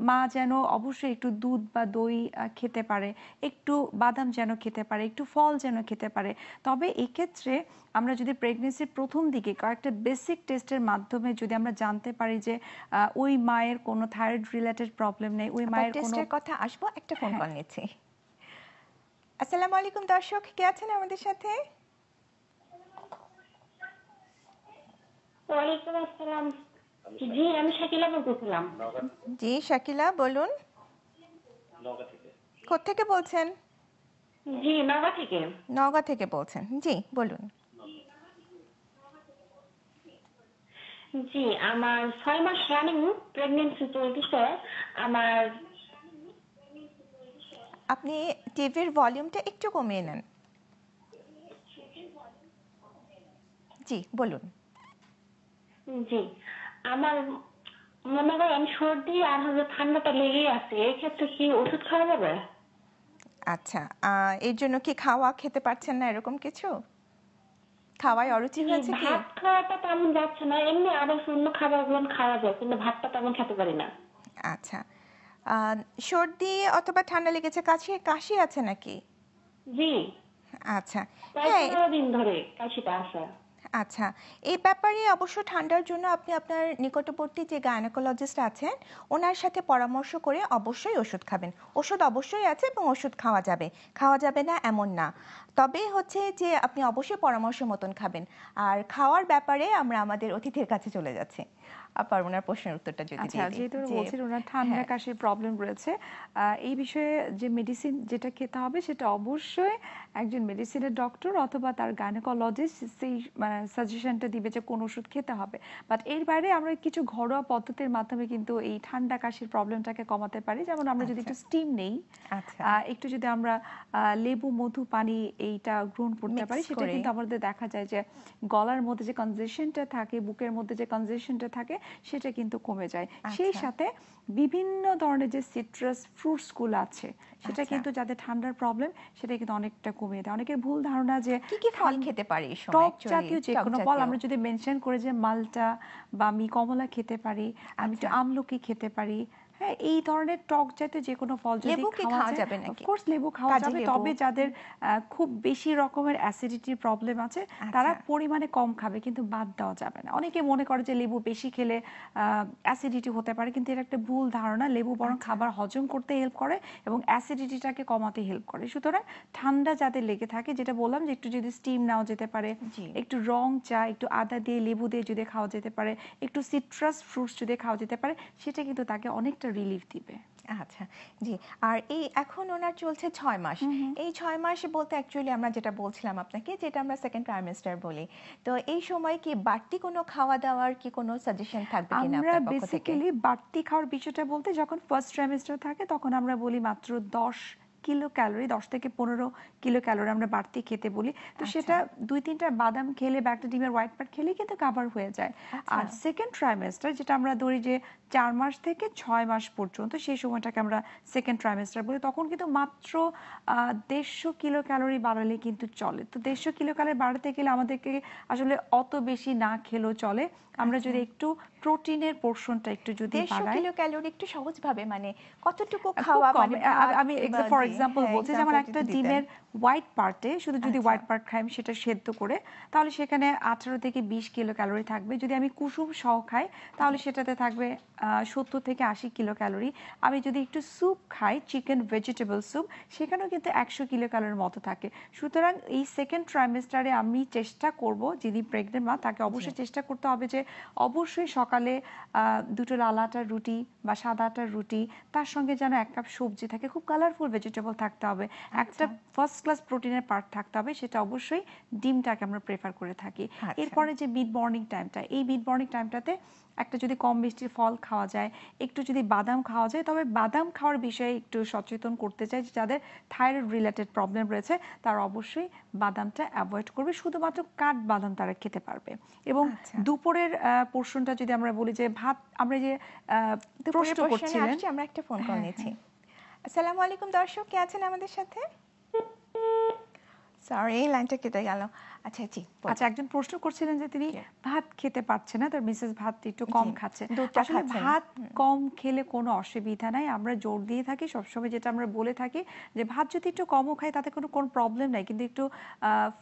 মা যেন অবশ্যই একটু দুধ বা দই খেতে পারে, একটু বাদাম যেন খেতে পারে, একটু ফল যেন খেতে পারে। তবে এক্ষেত্রে আমরা যদি প্রেগনেন্সির প্রথম দিকে কয়েকটা বেসিক টেস্টের মাধ্যমে যদি আমরা জানতে পারি যে ওই মায়ের কোনো থাইরয়েড রিলেটেড প্রবলেম নেই, ওই মায়ের কোনো, টেস্টের কথা আসবো, একটা ফোন হ্যাঁ। কল নিচ্ছি। আসসালামু আলাইকুম দর্শক, কে আছেন আমাদের সাথে? ওয়ালাইকুম আসসালাম। জি, আমি শাকিলা বলতেছিলাম। জি শাকিলা, বলুন। কোত্থেকে বলছেন? জি, নগা থেকে। নওগাঁ থেকে বলছেন, জি বলুন। জি, আমার 6 মাস রানিং প্রেগনেন্সি চলতেছে। আমার আপনি টিভির ভলিউমটা একটু কমিয়ে নেন। জি বলুন। জি, আমার মনে করেন সর্দি আর ঠান্ডাটা লেগেই আছে। এক্ষেত্রে কি ওষুধ খাওয়া যাবে? আচ্ছা, এর জন্য কি খাওয়া খেতে পারছেন না, এরকম কিছু? খাওয়ায় অরুচি জি, হয়েছে কি? ভাত খাওয়াটা তেমন যাচ্ছে না, এমনি আরো অন্য খাবারগুলো খাওয়া যায়, কিন্তু ভাতটা তেমন খেতে পারি না। আচ্ছা, সর্দি অথবা ঠান্ডা লেগেছে, কাশি কাশি আছে নাকি? জি, আচ্ছা, প্রায় হ্যাঁ, 15 দিন ধরে কাশিটা আছে। আচ্ছা, এই ব্যাপারে অবশ্য ঠান্ডার জন্য আপনি আপনার নিকটবর্তী যে গাইনোকোলজিস্ট আছেন ওনার সাথে পরামর্শ করে অবশ্যই ওষুধ খাবেন। ওষুধ অবশ্যই আছে এবং ওষুধ খাওয়া যাবে, খাওয়া যাবে না এমন না। তবে হচ্ছে যে আপনি অবশ্যই পরামর্শ মতন খাবেন। আর খাওয়ার ব্যাপারে আমরা আমাদের অতিথির কাছে চলে যাচ্ছি। আপার ওনার প্রশ্নের উত্তরটা যদি আচ্ছা, দিয়ে দিই। যেহেতু যে বলছেন ওনার ঠান্ডা হ্যাঁ, কাশির প্রবলেম রয়েছে, এই বিষয়ে যে মেডিসিন যেটা খেতে হবে সেটা অবশ্যই একজন মেডিসিনের ডক্টর অথবা তার গাইনোকোলজিস্ট সেই সাজেশনটা দিবে যে কোন ওষুধ খেতে হবে। বাট এর বাইরে আমরা কিছু ঘরোয়া পদ্ধতির মাধ্যমে কিন্তু এই ঠান্ডা কাশির প্রবলেমটাকে কমাতে পারি। যেমন আমরা যদি আচ্ছা, একটু স্টিম নেই, আচ্ছা, একটু যদি আমরা লেবু, মধু, পানি এইটা গ্রহণ করতে মিক্স পারি, সেটা করে, কিন্তু আমাদের দেখা যায় যে গলার মধ্যে যে কনজেশনটা থাকে, বুকের মধ্যে যে কনজেশনটা থাকে, সেটা কিন্তু কমে যায়। সেই সাথে বিভিন্ন ধরনের যে সিট্রাস ফ্রুটসগুলো আছে সেটা কিন্তু যাদের ঠান্ডার প্রবলেম সেটা কিন্তু অনেকটা কমিয়ে দেয়। অনেকের ভুল ধারণা যে কি কি ফল খেতে পারি এই সময় টক actually? জাতীয় যে টক কোনো ফল জাতীয়। আমরা যদি মেনশন করে যে মালটা বা আমি কমলা খেতে পারি, আমি একটু আমলকি খেতে পারি, হ্যাঁ এই ধরনের টক জাতীয় যে কোনো ফল যদি লেবু কি খাওয়া যাবে নাকি? অফকোর্স লেবু খাওয়া কাজি যাবে, লেবু? তবে যাদের খুব বেশি রকমের অ্যাসিডিটির প্রবলেম আছে তারা পরিমাণে কম খাবে, কিন্তু বাদ দেওয়া যাবে না। অনেকে মনে করে যে লেবু বেশি খেলে অ্যাসিডিটি হতে পারে, কিন্তু এটা একটা ভুল ধারণা। লেবু বরং খাবার হজম করতে হেল্প করে এবং অ্যাসিডিটিটাকে কমাতে হেল্প করে। সুতরাং ঠান্ডা যাদের লেগে থাকে, যেটা বললাম যে একটু যদি স্টিম নেওয়া যেতে পারে, একটু রং চা, একটু আদা দিয়ে লেবু দিয়ে যদি খাওয়া যেতে পারে, একটু সিট্রাস ফ্রুটস যদি খাওয়া যেতে পারে, সেটা কিন্তু তাকে অনেকটা রিলিফ দিবে। আচ্ছা জি। আর এই এখন ওনার চলছে 6 মাস। এই 6 মাস বলতে অ্যাকচুয়ালি আমরা যেটা বলছিলাম আপনাকে, যেটা আমরা সেকেন্ড ট্রাইমেস্টার বলি, তো এই সময় কি বাড়তি কোনো খাওয়া দাওয়ার কি কোনো সাজেশন থাকবে কিনা আমরা আপনার পক্ষ থেকে? বেসিক্যালি বাড়তি খাওয়ার বিষয়টা বলতে যখন ফার্স্ট ট্রাইমেস্টার থাকে তখন আমরা বলি মাত্র 10 কিলো ক্যালোরি, 10 থেকে 15 কিলো ক্যালোরি আমরা বাড়তি খেতে বলি। তো সেটা 2-3টা বাদাম খেলে বা একটা ডিমের হোয়াইট পার্ট খেলে কিন্তু কভার হয়ে যায়। আর সেকেন্ড ট্রাইমেস্টার যেটা আমরা ধরি যে 4 মাস থেকে 6 মাস পর্যন্ত, সেই সময়টাকে আমরা সেকেন্ড ট্রাইমেস্টার বলি, তখন কিন্তু মাত্র 150 কিলো ক্যালোরি বাড়ালে কিন্তু চলে। তো 150 কিলো ক্যালোরি বাড়াতে গেলে আমাদেরকে আসলে অত বেশি না খেলেও চলে। আমরা যদি একটু প্রোটিনের পোরশনটা একটু যদি 150 কিলো ক্যালোরি একটু সহজভাবে মানে কতটুকু খুব খাওয়া কম। মানে আমি ফর এক্সাম্পল বলছি, যেমন একটা ডিমের হোয়াইট পার্টে শুধু যদি হোয়াইট পার্ট খাই সেটা সেদ্ধ করে, তাহলে সেখানে 18 থেকে 20 কিলো ক্যালোরি থাকবে। যদি আমি কুসুম সহ খাই তাহলে সেটাতে থাকবে 70 থেকে 80 কিলো ক্যালোরি। আমি যদি একটু স্যুপ খাই, চিকেন ভেজিটেবল স্যুপ, সেখানেও কিন্তু 100 কিলো ক্যালোরির মতো থাকে। সুতরাং এই সেকেন্ড ট্রাইমেস্টারে আমি চেষ্টা করব, যিনি প্রেগনেন্ট মা তাকে অবশ্যই চেষ্টা করতে হবে যে অবশ্যই সকালে 2টো লাল আটার রুটি বা সাদা আটার রুটি, তার সঙ্গে যেন 1 কাপ সবজি থাকে, খুব কালারফুল ভেজিটেবল থাকতে হবে, একটা ফার্স্ট ক্লাস প্রোটিনের পার্ট থাকতে হবে, সেটা অবশ্যই ডিমটাকে আমরা প্রেফার করে থাকি। এরপরে যে মিড মর্নিং টাইমটা, এই মিড মর্নিং টাইমটাতে একটা যদি কম মিষ্টির ফল খাওয়া যায়, একটু যদি বাদাম খাওয়া যায়, তবে বাদাম খাওয়ার বিষয়ে একটু সচেতন করতে চাই, যাদের থাইরয়েড রিলেটেড প্রবলেম রয়েছে তারা অবশ্যই বাদামটা অ্যাভয়েড করবে, শুধুমাত্র কাঠ বাদাম তারা খেতে পারবে। এবং দুপুরের পোর্শনটা যদি আমরা বলি যে ভাত, আমরা যে প্রশ্ন করছিলেন, আমরা একটা ফোন কল নিয়েছি। আসসালামু আলাইকুম দর্শক, কে আছেন আমাদের সাথে? সরি, লাইনটা কেটে গেল। আচ্ছা জি, আচ্ছা, একজন প্রশ্ন করছিলেন যে তিনি ভাত খেতে পারছে না, তার মিসেস ভাত একটু কম খাচ্ছে। আসলে ভাত কম খেলে কোনো অসুবিধা নাই, আমরা জোর দিয়ে থাকি সবসময়, যেটা আমরা বলে থাকি যে ভাত যদি একটু কমও খাই তাতে কোনো প্রবলেম নাই, কিন্তু একটু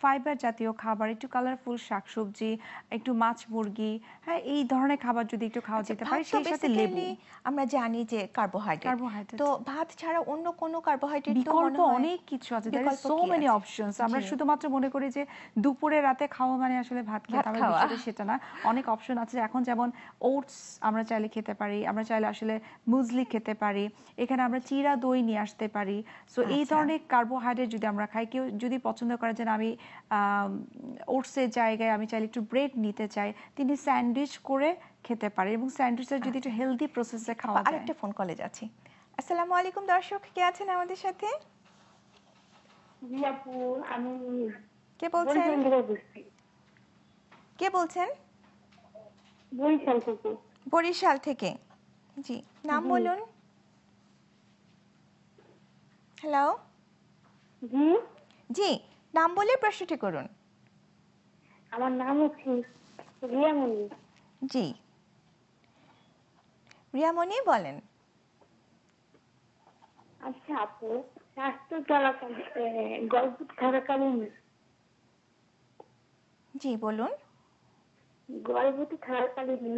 ফাইবার জাতীয় খাবার, একটু কালারফুল শাকসবজি, একটু মাছ মুরগি, হ্যাঁ এই ধরনের খাবার যদি একটু খাওয়া যেতে পারে, সেই সাথে লেবু। আমরা জানি যে কার্বোহাইড্রেট, তো ভাত ছাড়া অন্য কোনো কার্বোহাইড্রেট বিকল্প অনেক কিছু আছে, there is so many options. আমরা শুধুমাত্র মনে করি যে দুপুরে রাতে খাওয়া মানে আসলে ভাত খেতে হবে, বিষয়টা সেটা না। অনেক অপশন আছে, এখন যেমন ওটস আমরা চাইলে খেতে পারি, আমরা চাইলে আসলে মুজলি খেতে পারি, এখানে আমরা চিরা দই নিয়ে আসতে পারি। সো এই ধরনের কার্বোহাইড্রেট যদি আমরা খাই, কেউ যদি পছন্দ করে যে আমি ওটসের জায়গায় আমি চাইলে একটু ব্রেড নিতে চাই, তিনি স্যান্ডউইচ করে খেতে পারে, এবং স্যান্ডউইচটা যদি একটু হেলদি প্রসেসে খাওয়া যায়। আরেকটা ফোন কলে যাচ্ছি। আসসালামু আলাইকুম দর্শক, কে আছেন আমাদের সাথে? জি আপু, আমি কে বলছেন? কে বলছেন? বরিশাল থেকে। বরিশাল থেকে, জি, নাম বলুন। হ্যালো, জি জি, নাম বলে প্রশ্নটি করুন। আমার নাম হচ্ছে রিয়ামণি। জি, রিয়ামণি বলেন। আচ্ছা আপু, স্বাস্থ্য চলাকালীন গর্ভবতী থাকাকালীন, জি বলুন। গর্ভবতী থাকাকালীন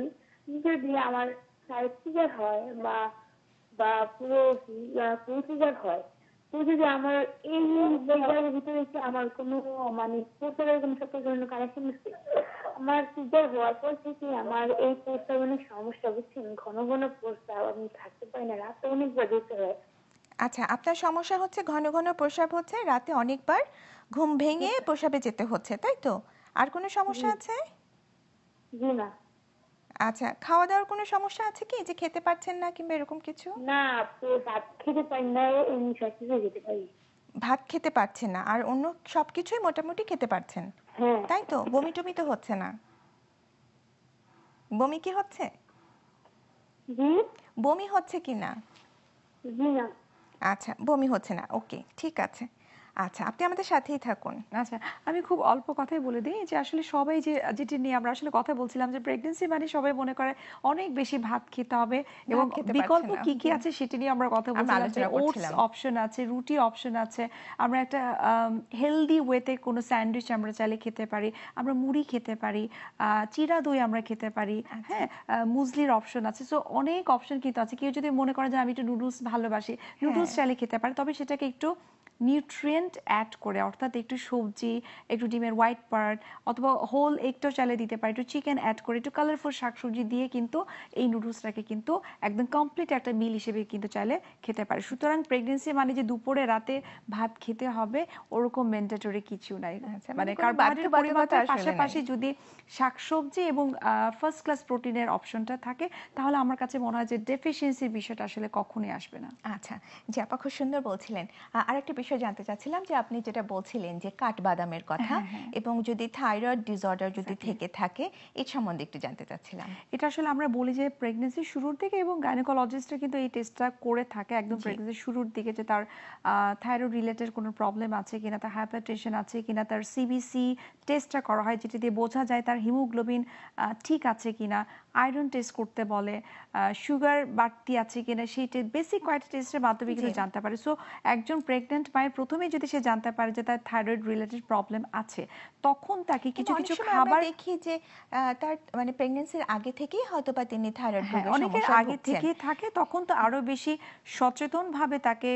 যদি আমার সাইড ফিগার হয় বা বা পুরো ফিগার হয়, তো যদি আমার এই জায়গার ভিতরে কি আমার কোনো মানে প্রস্রাবের কোনো সাথে কোনো কানেকশন আছে? আমার ফিগার হওয়ার পর থেকে আমার এই প্রস্রাবের সমস্যা, বুঝছেন, ঘন ঘন প্রস্রাব, আমি থাকতে পারি না, রাতে অনেকবার যেতে হয়। আচ্ছা, আপনার সমস্যা হচ্ছে ঘন ঘন প্রস্রাব হচ্ছে, রাতে অনেকবার ঘুম ভেঙে প্রস্রাবে যেতে হচ্ছে, তাই তো? আর কোনো সমস্যা আছে? জি না। আচ্ছা, খাওয়া দাওয়ার কোনো সমস্যা আছে কি, যে খেতে পারছেন না কিংবা এরকম কিছু? না আপু, ভাত খেতে পারি না, এমনি সবকিছু যেতে পারি। ভাত খেতে পারছেন না, আর অন্য সবকিছুই মোটামুটি খেতে পারছেন, হ্যাঁ। তাই তো? বমি টমি তো হচ্ছে না? বমি কি হচ্ছে? জি বমি হচ্ছে কি না? জি না। আচ্ছা, বমি হচ্ছে না, ওকে, ঠিক আছে। আচ্ছা, আপনি আমাদের সাথেই থাকুন। আচ্ছা, আমি খুব অল্প কথাই বলে দিই যে আসলে সবাই যেটি নিয়ে আমরা আসলে কথা বলছিলাম যে প্রেগন্যান্সি মানে সবাই মনে করে অনেক বেশি ভাত খেতে হবে এবং ভাত খেতে পারছে বিকল্প না, কি কি জি। আছে সেটি নিয়ে আমরা কথা আমরা বলছিলাম যে আলোচনা ওটস করছিলাম। অপশন আছে, রুটি অপশন আছে, আমরা একটা হেলদি ওয়েতে কোনো স্যান্ডউইচ আমরা চাইলে খেতে পারি, আমরা মুড়ি খেতে পারি, চিরা দই আমরা খেতে পারি, আচ্ছা। হ্যাঁ, মুসলির অপশন আছে। সো অনেক অপশন কিন্তু আছে। কেউ যদি মনে করে যে আমি একটু নুডলস ভালোবাসি, নুডলস হ্যাঁ। চাইলে খেতে পারে, তবে সেটাকে একটু নিউট্রিয়েন্ট অ্যাড করে, অর্থাৎ একটু সবজি, একটু ডিমের হোয়াইট পার্ট অথবা হোল এগটাও চাইলে দিতে পারে, একটু চিকেন অ্যাড করে, একটু কালারফুল শাকসবজি দিয়ে কিন্তু এই নুডলসটাকে কিন্তু একদম কমপ্লিট একটা মিল হিসেবে কিন্তু চাইলে খেতে পারে। সুতরাং প্রেগনেন্সি মানে যে দুপুরে রাতে ভাত খেতে হবে ওরকম ম্যান্ডেটরি কিছু নাই। আচ্ছা, মানে কোনো কার্বোহাইড্রেট বাধ্যবাধকতা পরিমাপের আসলে পাশাপাশি নাই। যদি শাকসবজি এবং ফার্স্ট ক্লাস প্রোটিনের অপশনটা থাকে তাহলে আমার কাছে মনে হয় যে ডেফিসিয়েন্সির বিষয়টা আসলে কখনোই আসবে না। আচ্ছা, জি আপা খুব সুন্দর বলছিলেন। আরেকটা বিষয় জানতে চাচ্ছিলাম যে আপনি যেটা বলছিলেন যে কাঠবাদামের কথা, এবং যদি থাইরয়েড ডিসঅর্ডার যদি থেকে থাকে এই সম্বন্ধে একটু জানতে চাচ্ছিলাম। এটা আসলে আমরা বলি যে প্রেগনেন্সির শুরুর দিকে এবং গাইনোকোলজিস্টরা কিন্তু এই টেস্টটা করে থাকে একদম জি। প্রেগনেন্সির শুরুর দিকে, যে তার থাইরয়েড রিলেটেড কোনো প্রবলেম আছে কিনা, তার হাইপারটেনশন আছে কিনা, তার সিবিসি টেস্টটা করা হয় যেটা দিয়ে বোঝা যায় তার হিমোগ্লোবিন ঠিক আছে কিনা, আয়রন টেস্ট করতে বলে, সুগার বাড়তি আছে কিনা, সেই বেসিক কয়েকটা টেস্টের মাধ্যমে কিন্তু জি। জানতে পারে। সো একজন প্রেগনেন্ট মায়ের প্রথমেই যদি সে জানতে পারে যে তার থাইরয়েড রিলেটেড প্রবলেম আছে, তখন তাকে কিন্তু কিছু অনেক কিছু সময় আমরা খাবার, দেখি যে তার মানে প্রেগন্যান্সির আগে থেকেই হয়তোবা তিনি থাইরয়েড হ্যাঁ, রোগের অনেকের সমস্যায় আগে ভুগছেন। থেকেই থাকে, তখন তো আরো বেশি সচেতন ভাবে তাকে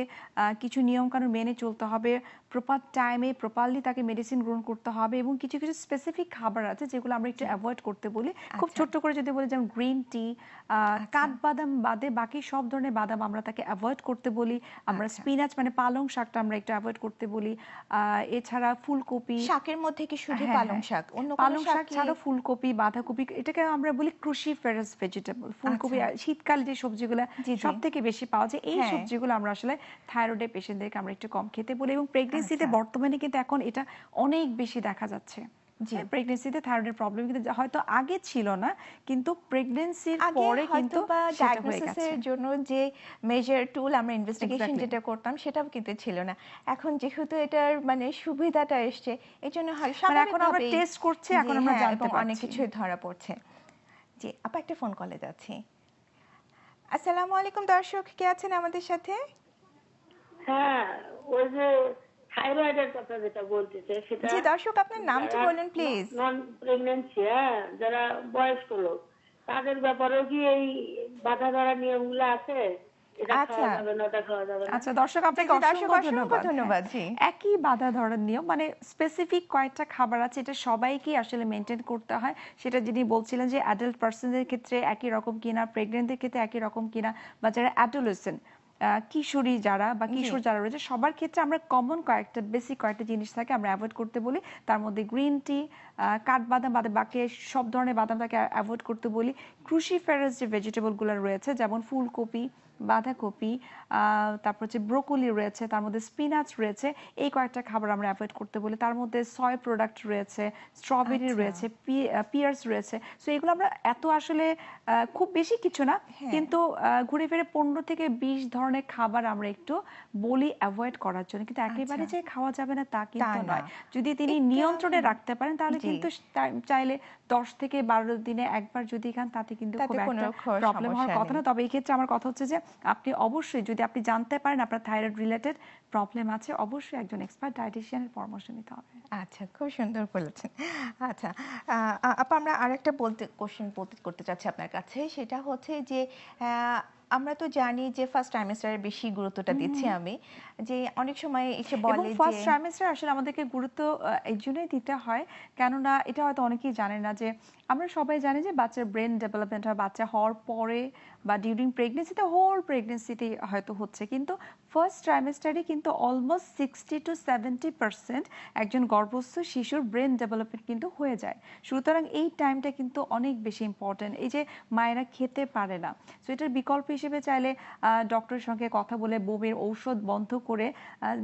কিছু নিয়ম কানুন মেনে চলতে হবে, প্রপার টাইমে প্রপারলি তাকে মেডিসিন গ্রহণ করতে হবে, এবং কিছু কিছু স্পেসিফিক খাবার আছে যেগুলো আমরা একটু অ্যাভয়েড করতে বলি। খুব আচ্ছা। ছোট্ট করে যদি বলি, যেমন গ্রিন টি, কাঠবাদাম বাদে বাকি সব ধরনের বাদাম আমরা তাকে অ্যাভয়েড করতে বলি, আমরা আচ্ছা। স্পিনাচ মানে পালং শাকটা আমরা একটু অ্যাভয়েড করতে বলি, এছাড়া ফুলকপি, শাকের মধ্যে কি শুধু হ্যাঁ, পালং হ্যাঁ। শাক, অন্য কোনো পালং শাক শাক কি? ছাড়াও ফুলকপি, বাঁধাকপি, এটাকে আমরা বলি ক্রুশিফেরাস ভেজিটেবল। ফুলকপি আচ্ছা। শীতকালে যে সবজিগুলো জি, জি। সব থেকে বেশি পাওয়া যায়, এই হ্যাঁ। সবজিগুলো আমরা আসলে থাইরয়েডের পেশেন্টদেরকে আমরা একটু কম খেতে বলি, এবং প্রেগনেন্সিতে আচ্ছা। বর্তমানে কিন্তু এখন এটা অনেক বেশি দেখা যাচ্ছে। জি। প্রেগনেন্সিতে থাইরয়েডের প্রবলেম কিন্তু হয়তো আগে ছিল না, কিন্তু প্রেগনেন্সির আগে পরে কিন্তু হয়তোবা সেটা হয়ে গেছে। ডায়াগনোসিসের জন্য যে মেজার টুল আমরা ইনভেস্টিগেশন Exactly. যেটা করতাম সেটাও কিন্তু ছিল না। এখন যেহেতু এটার মানে সুবিধাটা এসছে, এজন্য হয় মানে এখন আমরা স্বাভাবিকভাবেই টেস্ট করছি, জি, এখন আমরা হ্যাঁ, জানতে এবং অনেক পারছি। কিছুই ধরা পড়ছে। জি, আপা একটা ফোন কলে যাচ্ছি। আসসালামু আলাইকুম দর্শক, কে আছেন আমাদের সাথে? হ্যাঁ, ওই যে থাইরয়েডের কথা যেটা বলতেছে সেটা জি দর্শক, আপনার নামটা বলুন প্লিজ। নন প্রেগনেন্সি, হ্যাঁ, যারা বয়স্ক লোক তাদের ব্যাপারেও কি এই বাধা ধরা নিয়মগুলো আছে? এটা আচ্ছা। খাওয়া যাবে না, ওটা খাওয়া যাবে না। আচ্ছা দর্শক, আপনাকে জি, দর্শক, অসংখ্য অসংখ্য ধন্যবাদ, জি। একই বাধা ধরার নিয়ম, মানে স্পেসিফিক কয়েকটা খাবার আছে, এটা সবাইকেই আসলে মেনটেন করতে হয়। সেটা যিনি বলছিলেন যে অ্যাডাল্ট পার্সনদের ক্ষেত্রে একই রকম কিনা, প্রেগনেন্টদের ক্ষেত্রে একই রকম কিনা, বা যারা অ্যাডোলেসেন্ট কিশোরী যারা বা কিশোর যারা রয়েছে সবার ক্ষেত্রে আমরা কমন কয়েকটা বেসিক কয়েকটা জিনিস থাকে আমরা অ্যাভয়েড করতে বলি। তার মধ্যে গ্রিন টি, কাঠবাদাম বাদে বাকি সব ধরনের বাদাম তাকে অ্যাভয়েড করতে বলি। ক্রুশিফেরাস যে ভেজিটেবলগুলো রয়েছে, যেমন ফুলকপি, বাঁধাকপি, তারপর হচ্ছে ব্রোকলি রয়েছে, তার মধ্যে স্পিনাচ রয়েছে, এই কয়েকটা খাবার আমরা অ্যাভয়েড করতে বলি। তার মধ্যে সয় প্রোডাক্ট রয়েছে, স্ট্রবেরি আচ্ছা। রয়েছে, পিয়ার্স রয়েছে। সো এগুলো আমরা এত আসলে খুব বেশি কিছু না, হ্যাঁ। কিন্তু ঘুরে ফিরে 15 থেকে 20 ধরনের খাবার আমরা একটু বলি অ্যাভয়েড করার জন্য, কিন্তু একেবারে আচ্ছা। যে খাওয়া যাবে না তা কিন্তু না। নয়। যদি তিনি এটা- নিয়ন্ত্রণে রাখতে পারেন তাহলে জি। কিন্তু চাইলে 10 থেকে 12 দিনে একবার যদি খান তাতে কিন্তু তাতে খুব কোনো একটা প্রবলেম হওয়ার সমস্যা কথা না। নেই। তবে এই ক্ষেত্রে আমার কথা হচ্ছে যে আপনি অবশ্যই, যদি আপনি জানতে পারেন আপনার থাইরয়েড রিলেটেড প্রবলেম আছে, অবশ্যই একজন এক্সপার্ট ডায়েটিশিয়ানের পরামর্শ নিতে হবে। আচ্ছা, খুব সুন্দর বলেছেন। আচ্ছা, আপা আমরা আরেকটা কোশ্চেন করতে চাচ্ছি আপনার কাছে, সেটা হচ্ছে যে আমরা তো জানি যে ফার্স্ট ট্রাইমেস্টারের বেশি গুরুত্বটা দিচ্ছি আমি, যে অনেক সময় এসে এবং বলে ফার্স্ট যে ট্রাইমেস্টার আসলে আমাদেরকে গুরুত্ব এই জন্যই দিতে হয়, কেননা এটা হয়তো অনেকেই জানে না যে আমরা সবাই জানি যে বাচ্চার ব্রেন ডেভেলপমেন্ট হয় বাচ্চা হওয়ার পরে বা ডিউরিং প্রেগনেন্সিতে, হোল প্রেগনেন্সিতে হয়তো হচ্ছে, কিন্তু ফার্স্ট ট্রাইমেস্টারে কিন্তু অলমোস্ট 60 to 70% একজন গর্ভস্থ শিশুর ব্রেন ডেভেলপমেন্ট কিন্তু হয়ে যায়। সুতরাং এই টাইমটা কিন্তু অনেক বেশি ইম্পর্টেন্ট। এই যে মায়েরা খেতে পারে না, সো এটার বিকল্প হিসেবে চাইলে ডক্টরের সঙ্গে কথা বলে বমির ঔষধ বন্ধ করে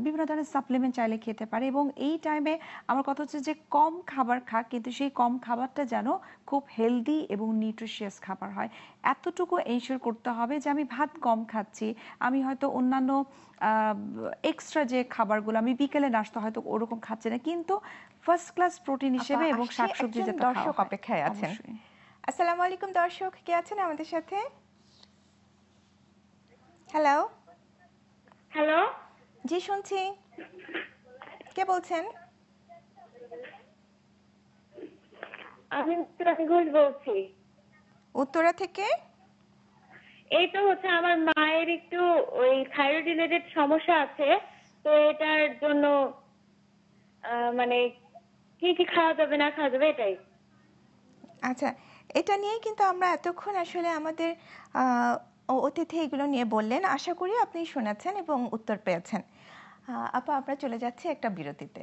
বিভিন্ন ধরনের সাপ্লিমেন্ট চাইলে খেতে পারে। এবং এই টাইমে আমার কথা হচ্ছে যে কম খাবার খাক, কিন্তু সেই কম খাবারটা যেন খুব হেলদি এবং নিউট্রিশিয়াস খাবার হয়, এতটুকু এনশিওর মেনশন করতে হবে যে আমি ভাত কম খাচ্ছি, আমি হয়তো অন্যান্য এক্সট্রা যে খাবারগুলো আমি বিকেলে নাস্তা হয়তো ওরকম খাচ্ছি না, কিন্তু ফার্স্ট ক্লাস প্রোটিন হিসেবে এবং আসছি, শাকসবজি একজন যাতে খাওয়া দর্শক হয়। অপেক্ষায় আছেন। অবশ্যই। আসসালামু আলাইকুম দর্শক, কে আছেন আমাদের সাথে? হ্যালো। হ্যালো, জি শুনছি, কে বলছেন? আমি উত্তরাখণ্ড ঘোষ বলছি। উত্তরা থেকে? এই তো হচ্ছে আমার মায়ের একটু ওই থাইরয়েড রিলেটেড সমস্যা আছে, তো এটার জন্য মানে কি কি খাওয়া যাবে না খাওয়া যাবে এটাই। আচ্ছা, এটা নিয়েই কিন্তু আমরা এতক্ষণ আসলে আমাদের অতিথি এগুলো নিয়ে বললেন। আশা করি আপনি শুনেছেন এবং উত্তর পেয়েছেন। আপা, আমরা চলে যাচ্ছি একটা বিরতিতে।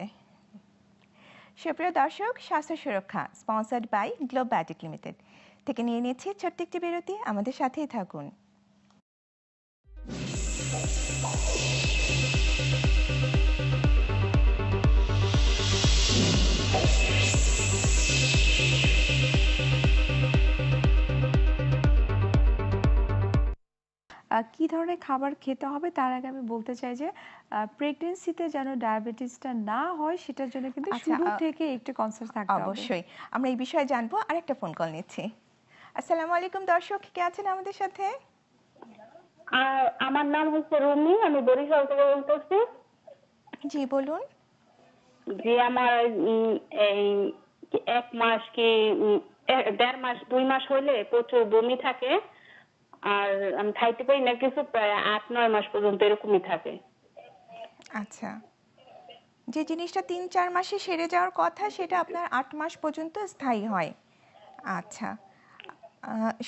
সুপ্রিয় দর্শক, স্বাস্থ্য সুরক্ষা sponsored by globe biotech Limited থেকে নিয়ে নিচ্ছি ছোট্ট একটি বিরতি। আমাদের সাথেই থাকুন। কি ধরনের খাবার খেতে হবে তার আগে আমি বলতে চাই যে প্রেগন্যান্সিতে যেন ডায়াবেটিসটা না হয় সেটার জন্য কিন্তু আচ্ছা, শুরু থেকে একটু কনসাস থাকতে হবে। অবশ্যই আমরা এই বিষয়ে জানবো। আরেকটা ফোন কল নিচ্ছি। আসসালামু আলাইকুম দর্শক, কে আছেন আমাদের সাথে? আর আমার নাম হচ্ছে রুমি, আমি বরিশাল থেকে বলতেছি। জি বলুন। যে আমার এই 1 মাস কি 1.5 মাস 2 মাস হলে প্রচুর বমি থাকে, আর আমি খাইতে পারি না কিছু, প্রায় 8-9 মাস পর্যন্ত এরকমই থাকে। আচ্ছা, যে জিনিসটা 3-4 মাসে সেরে যাওয়ার কথা সেটা আপনার 8 মাস পর্যন্ত স্থায়ী হয়। আচ্ছা,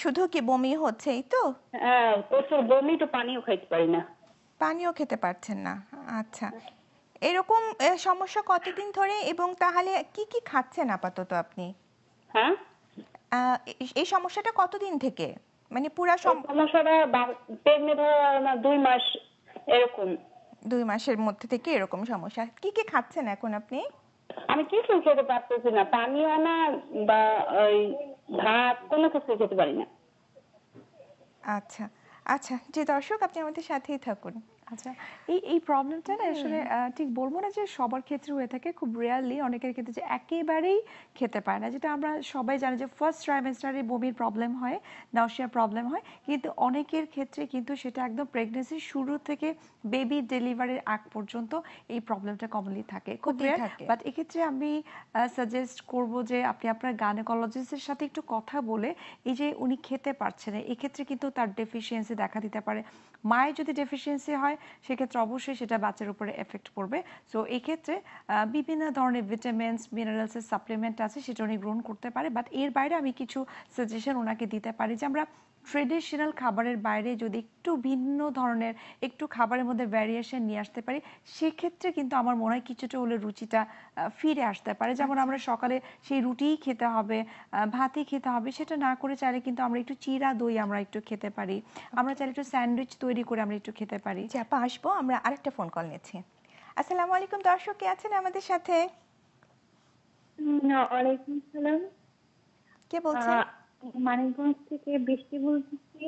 শুধু কি বমি হচ্ছে এই তো? হ্যাঁ, প্রচুর বমি, তো পানিও খাইতে পারি না। পানিও খেতে পারছেন না? আচ্ছা, এরকম সমস্যা কতদিন ধরে এবং তাহলে কি কি খাচ্ছেন আপাতত আপনি? হ্যাঁ, এই সমস্যাটা কতদিন থেকে, মানে পুরা সমস্যাটা প্রেগনেন্ট হওয়ার 2 মাস এরকম। 2 মাসের মধ্যে থেকে এরকম সমস্যা। কি কি খাচ্ছেন এখন আপনি? আমি কিছু খেতে পারতেছি না, পানিও না বা ওই ভাত, কোনো কিছু খেতে পারি না। আচ্ছা আচ্ছা, যে দর্শক আপনি আমাদের সাথেই থাকুন। আচ্ছা, এই প্রবলেমটা না আসলে ঠিক বলবো না যে সবার ক্ষেত্রে হয়ে থাকে, খুব রেয়ারলি অনেকের ক্ষেত্রে যে একেবারেই খেতে পারে না, যেটা আমরা সবাই জানি যে ফার্স্ট ট্রাইমেস্টারে বমির প্রবলেম হয়, নাউশিয়া প্রবলেম হয়, কিন্তু অনেকের ক্ষেত্রে কিন্তু সেটা একদম প্রেগনেন্সির শুরু থেকে বেবি ডেলিভারির আগ পর্যন্ত এই প্রবলেমটা কমনলি থাকে, খুব হতেই রেয়ার। থাকে। বাট এক্ষেত্রে আমি সাজেস্ট করব যে আপনি আপনার গাইনোকোলজিস্টের সাথে একটু কথা বলে, এই যে উনি খেতে পারছেন না, এক্ষেত্রে কিন্তু তার ডেফিসিয়েন্সি দেখা দিতে পারে। মায়ের যদি ডেফিসিয়েন্সি হয় সেক্ষেত্রে অবশ্যই সেটা বাচ্চার উপরে এফেক্ট পড়বে। সো এই ক্ষেত্রে বিভিন্ন ধরনের ভিটামিনস মিনারেলসের সাপ্লিমেন্ট আছে, সেটা উনি গ্রহণ করতে পারে। বাট এর বাইরে আমি কিছু সাজেশন ওনাকে দিতে পারি যে আমরা ট্রেডিশনাল খাবারের বাইরে যদি একটু ভিন্ন ধরনের একটু খাবারের মধ্যে ভ্যারিয়েশন নিয়ে আসতে পারি, সেক্ষেত্রে কিন্তু আমার মনে হয় কিছুটা হলে রুচিটা ফিরে আসতে পারে। যেমন আমরা সকালে সেই রুটিই খেতে হবে, ভাতই খেতে হবে, সেটা না করে চাইলে কিন্তু আমরা একটু চিরা দই আমরা একটু খেতে পারি, আমরা চাইলে একটু স্যান্ডউইচ তৈরি করে আমরা একটু খেতে পারি। যে আপা আসবো, আমরা আরেকটা ফোন কল নিচ্ছি। আসসালামু আলাইকুম দর্শক, কে আছেন আমাদের সাথে? ওয়ালাইকুম সালাম। কে বলছেন? মানিকগঞ্জ থেকে বৃষ্টি বলতেছি।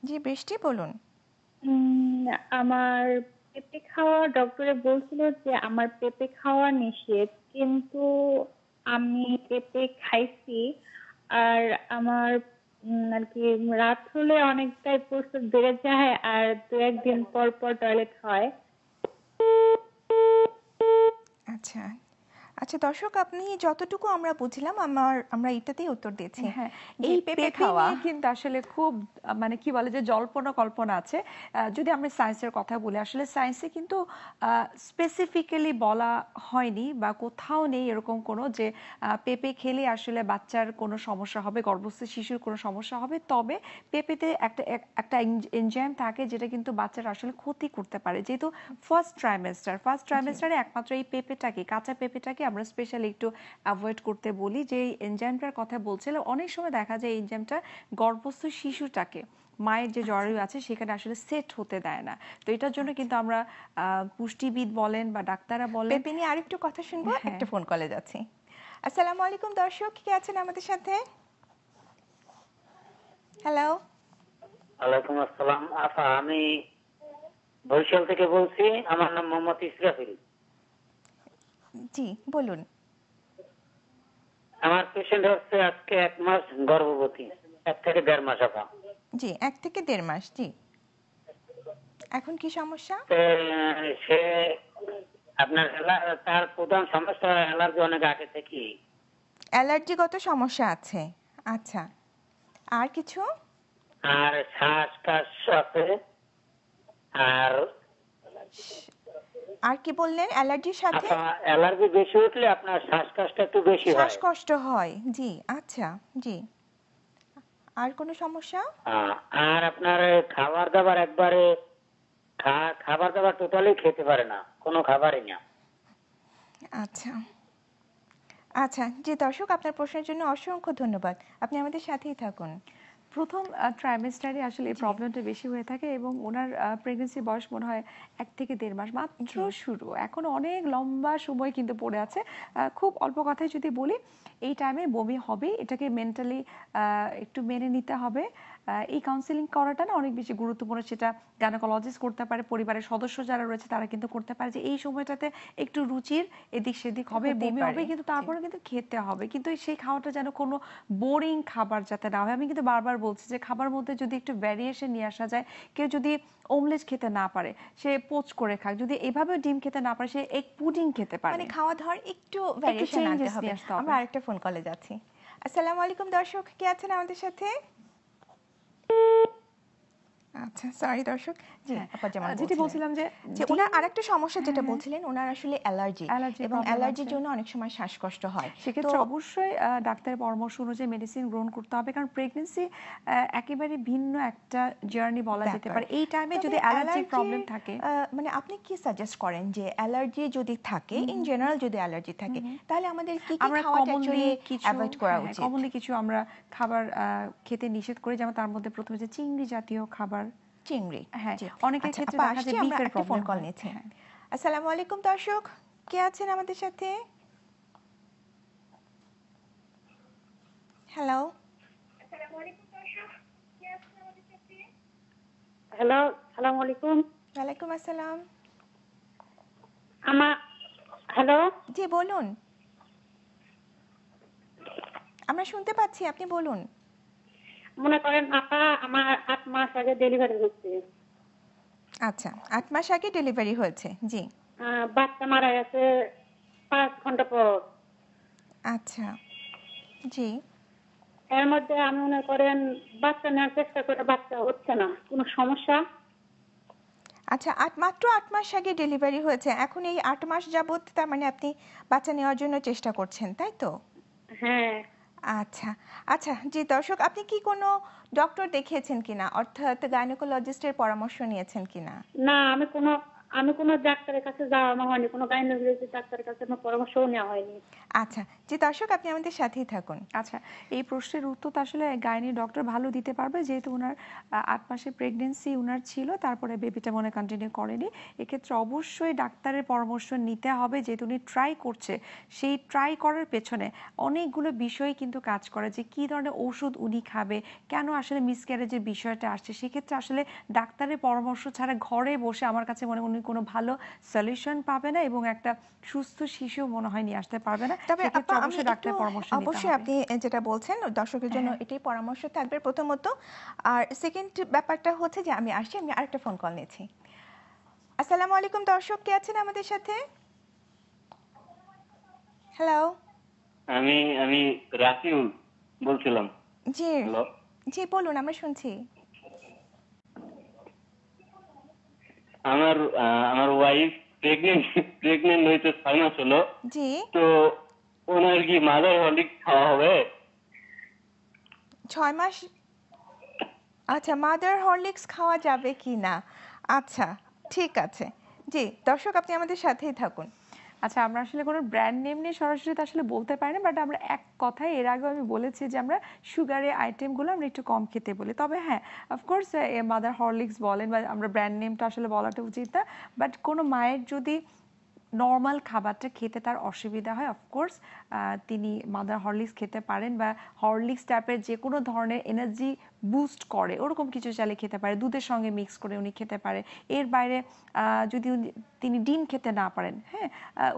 জি বৃষ্টি, বলুন। আমার পেঁপে খাওয়া, ডক্টরে বলছিল যে আমার পেঁপে খাওয়া নিষেধ, কিন্তু আমি পেঁপে খাইছি। আর আমার আর কি রাত হলে অনেকটাই প্রস্রাব বেড়ে যায়, আর 2-1 দিন পর পর টয়লেট হয়। আচ্ছা আচ্ছা দর্শক, আপনি যতটুকু আমরা বুঝলাম আমরা এটাতেই উত্তর দিয়েছি। হ্যাঁ, যে এই পেঁপে পেঁপে খাওয়া নিয়ে কিন্তু আসলে খুব মানে কি বলে যে জল্পনা কল্পনা আছে। যদি আমরা সায়েন্সের কথা বলি, আসলে সায়েন্সে কিন্তু স্পেসিফিক্যালি বলা হয়নি বা কোথাও নেই এরকম কোনো যে পেঁপে খেলে আসলে বাচ্চার কোনো সমস্যা হবে, গর্ভস্থ শিশুর কোনো সমস্যা হবে। তবে পেঁপেতে একটা এনজাইম থাকে যেটা কিন্তু বাচ্চার আসলে ক্ষতি করতে পারে। যেহেতু ফার্স্ট ট্রাইমেস্টারে একমাত্র এই পেঁপেটাকে, কাঁচা পেঁপেটাকে আমরা স্পেশালি একটু অ্যাভয়েড করতে বলি। যে এনজাইমটার কথা বলছিল, অনেক সময় দেখা যায় এই এনজাইমটা গর্ভস্থ শিশুটাকে, মায়ের যে জরায়ু আছে সেখানে আসলে সেট হতে দেয় না। তো এটার জন্য কিন্তু আমরা পুষ্টিবিদ বলেন বা ডাক্তাররা বলেন। পেঁপে নিয়ে আরেকটু কথা শুনবো, হ্যাঁ। একটা ফোন কলে যাচ্ছি। আসসালামু আলাইকুম দর্শক, কে আছেন আমাদের সাথে? হ্যালো। ওয়ালাইকুম আসসালাম। আফা, আমি বরিশাল থেকে বলছি। আমার নাম মোহাম্মদ ইসরাফিল। জি বলুন। আমার পেশেন্ট হচ্ছে আজকে 1 মাস গর্ভবতী, 1 থেকে 1.5 মাস আফা। জি 1 থেকে 1.5 মাস। জি এখন কি সমস্যা? তো সে আপনার তার প্রধান সমস্যা অ্যালার্জি অনেক আগে থেকেই। অ্যালার্জিগত সমস্যা আছে। আচ্ছা আর কিছু? আর শ্বাসকষ্ট আছে। আর আর কি বললেন অ্যালার্জির সাথে? আফা, অ্যালার্জি বেশি উঠলে আপনার শ্বাসকষ্ট একটু বেশি হয়। শ্বাসকষ্ট হয়। জি আচ্ছা। জি আর কোনো সমস্যা? আর আপনার খাবার দাবার একবারে খাবার দাবার টোটালি খেতে পারে না, কোনো খাবারই না। আচ্ছা আচ্ছা জি দর্শক আপনার প্রশ্নের জন্য অসংখ্য ধন্যবাদ। আপনি আমাদের সাথেই থাকুন। প্রথম ট্রাইমেস্টারে আসলে এই প্রবলেমটা বেশি হয়ে থাকে এবং ওনার প্রেগন্যান্সি বয়স মনে হয় 1 থেকে 1.5 মাস মাত্র শুরু, এখনো অনেক লম্বা সময় কিন্তু পড়ে আছে। খুব অল্প কথায় যদি বলি, এই টাইমে বমি হবে, এটাকে মেন্টালি একটু মেনে নিতে হবে। এই কাউন্সিলিং করাটা না অনেক বেশি গুরুত্বপূর্ণ, সেটা গাইনোকোলজিস্ট করতে পারে, পরিবারের সদস্য যারা রয়েছে তারা কিন্তু করতে পারে, যে এই সময়টাতে একটু রুচির এদিক সেদিক হবে, হতেই বমি হবে, পারে। কিন্তু তারপরে কিন্তু খেতে হবে, কিন্তু সেই খাওয়াটা যেন কোনো বোরিং খাবার যাতে না হয়। আমি কিন্তু বারবার বলছি যে খাবার মধ্যে যদি একটু ভ্যারিয়েশন নিয়ে আসা যায়, কেউ যদি অমলেট খেতে না পারে সে পোচ করে খাক, যদি এভাবে ডিম খেতে না পারে সে এগ পুডিং খেতে পারে। মানে খাওয়া দাওয়ার একটু ভ্যারিয়েশন আনতে changes হবে। নিয়ে আসতে হবে। আমরা আরেকটা ফোন কলে যাচ্ছি। আসসালামু আলাইকুম দর্শক, কে আছেন আমাদের সাথে? আচ্ছা সরি দর্শক। জি হ্যাঁ, আপা যেমন যেটি বলছিলাম যে যে ওনার আরেকটা সমস্যা যেটা বলছিলেন, ওনার আসলে অ্যালার্জি Allergy এবং problem অ্যালার্জির আছে। জন্য অনেক সময় শ্বাসকষ্ট হয়। সেক্ষেত্রে অবশ্যই ডাক্তারের পরামর্শ অনুযায়ী মেডিসিন গ্রহণ করতে হবে, কারণ প্রেগন্যান্সি একেবারে ভিন্ন একটা জার্নি বলা যেতে ব্যাপার। পারে। এই টাইমে তবে যদি অ্যালার্জি অ্যালার্জির, প্রবলেম থাকে, মানে আপনি কি সাজেস্ট করেন যে অ্যালার্জি যদি থাকে, ইন জেনারেল যদি অ্যালার্জি থাকে, তাহলে আমাদের কি কি আমরা খাওয়াটা কমনলি অ্যাকচুয়ালি কিছু অ্যাভয়েড করা উচিত? কমনলি কিছু আমরা খাবার খেতে নিষেধ করি, যেমন তার মধ্যে প্রথমে যে চিংড়ি জাতীয় খাবার। চিংড়ি। হ্যাঁ, জি। অনেকের আচ্ছা, ক্ষেত্রে আপা দেখা আসছি, যায় আমরা বিফের একটা ফোন প্রবলেম কল হয়। নিচ্ছি। হ্যাঁ। আসসালামু আলাইকুম দর্শক, কে আছেন আমাদের সাথে? হ্যালো। হ্যালো, সালাম আলাইকুম। ওয়ালাইকুম আসসালাম। হ্যালো, জি বলুন, আমরা শুনতে পাচ্ছি, আপনি বলুন। মনে করেন আপা, আমার 8 মাস আগে ডেলিভারি হচ্ছে। আচ্ছা 8 মাস আগে ডেলিভারি হয়েছে। জি বাচ্চা মারা গেছে 5 ঘন্টা পর। আচ্ছা। জি এর মধ্যে আমি মনে করেন বাচ্চা নেওয়ার চেষ্টা করে, বাচ্চা হচ্ছে না, কোনো সমস্যা? আচ্ছা মাত্র 8 মাস আগে ডেলিভারি হয়েছে, এখন এই 8 মাস যাবত তার মানে আপনি বাচ্চা নেওয়ার জন্য চেষ্টা করছেন, তাই তো? হ্যাঁ। আচ্ছা আচ্ছা জি দর্শক, আপনি কি কোনো ডক্টর দেখিয়েছেন কিনা, অর্থাৎ গাইনোকোলজিস্টের পরামর্শ নিয়েছেন কিনা? না, আমি কোনো ডাক্তারের কাছে যাওয়া হয়নি, কোনো গাইনোকোলজিস্ট ডাক্তারের কাছে আমার পরামর্শও নেওয়া হয়নি। আচ্ছা জি দর্শক, আপনি আমাদের সাথেই থাকুন। আচ্ছা, এই প্রশ্নের উত্তর তো আসলে গাইনি ডক্টর ভালো দিতে পারবে, যেহেতু ওনার 8 মাসের প্রেগনেন্সি ওনার ছিল, তারপরে বেবিটা মনে কন্টিনিউ করেনি। এক্ষেত্রে অবশ্যই ডাক্তারের পরামর্শ নিতে হবে, যেহেতু উনি ট্রাই করছে। সেই ট্রাই করার পেছনে অনেকগুলো বিষয় কিন্তু কাজ করে, যে কী ধরনের ওষুধ উনি খাবে, কেন আসলে মিসক্যারেজের বিষয়টা আসছে। সেক্ষেত্রে আসলে ডাক্তারের পরামর্শ ছাড়া ঘরে বসে আমার কাছে মনে হয় উনি কোনো ভালো সলিউশন পাবে না, এবং একটা সুস্থ শিশু মনে হয় নিয়ে আসতে পারবে না। তবে সেক্ষেত্রে আপা আমি অবশ্যই ডাক্তারের পরামর্শ নিতে অবশ্যই হবে। আপনি যেটা বলছেন দর্শকের জন্য এটাই পরামর্শ থাকবে প্রথমত। আর সেকেন্ড ব্যাপারটা হচ্ছে যে আমি আরেকটা ফোন কল নিয়েছি। আসসালামু আলাইকুম দর্শক, কে আছেন আমাদের সাথে? হ্যালো। আমি রাকিউল বলছিলাম। জি হ্যালো, জি বলুন, আমরা শুনছি। আমার ওয়াইফ প্রেগনেন্ট হয়েছে 6 মাস হলো। জি তো ওনার কি মাদার হরলিক্স খাওয়া হবে? 6 মাস। আচ্ছা মাদার হরলিক্স খাওয়া যাবে কি না? আচ্ছা ঠিক আছে। জি দর্শক, আপনি আমাদের সাথেই থাকুন। আচ্ছা, আমরা আসলে কোনো ব্র্যান্ড নেম নিয়ে সরাসরি তো আসলে বলতে পারি না, বাট আমরা এক কথায় এর আগেও আমি বলেছি যে আমরা সুগারের আইটেমগুলো আমরা একটু কম খেতে বলি। তবে হ্যাঁ, অফকোর্স মাদার হরলিক্স বলেন, বা আমরা ব্র্যান্ড নেমটা আসলে বলাটা উচিত না, বাট কোনো মায়ের যদি নর্মাল খাবারটা খেতে তার অসুবিধা হয়, অফকোর্স তিনি মাদার হরলিক্স খেতে পারেন, বা হরলিক্স টাইপের যে কোনো ধরনের এনার্জি বুস্ট করে ওরকম কিছু চাইলে খেতে পারে, দুধের সঙ্গে মিক্স করে উনি খেতে পারে। এর বাইরে যদি তিনি ডিম খেতে না পারেন, হ্যাঁ,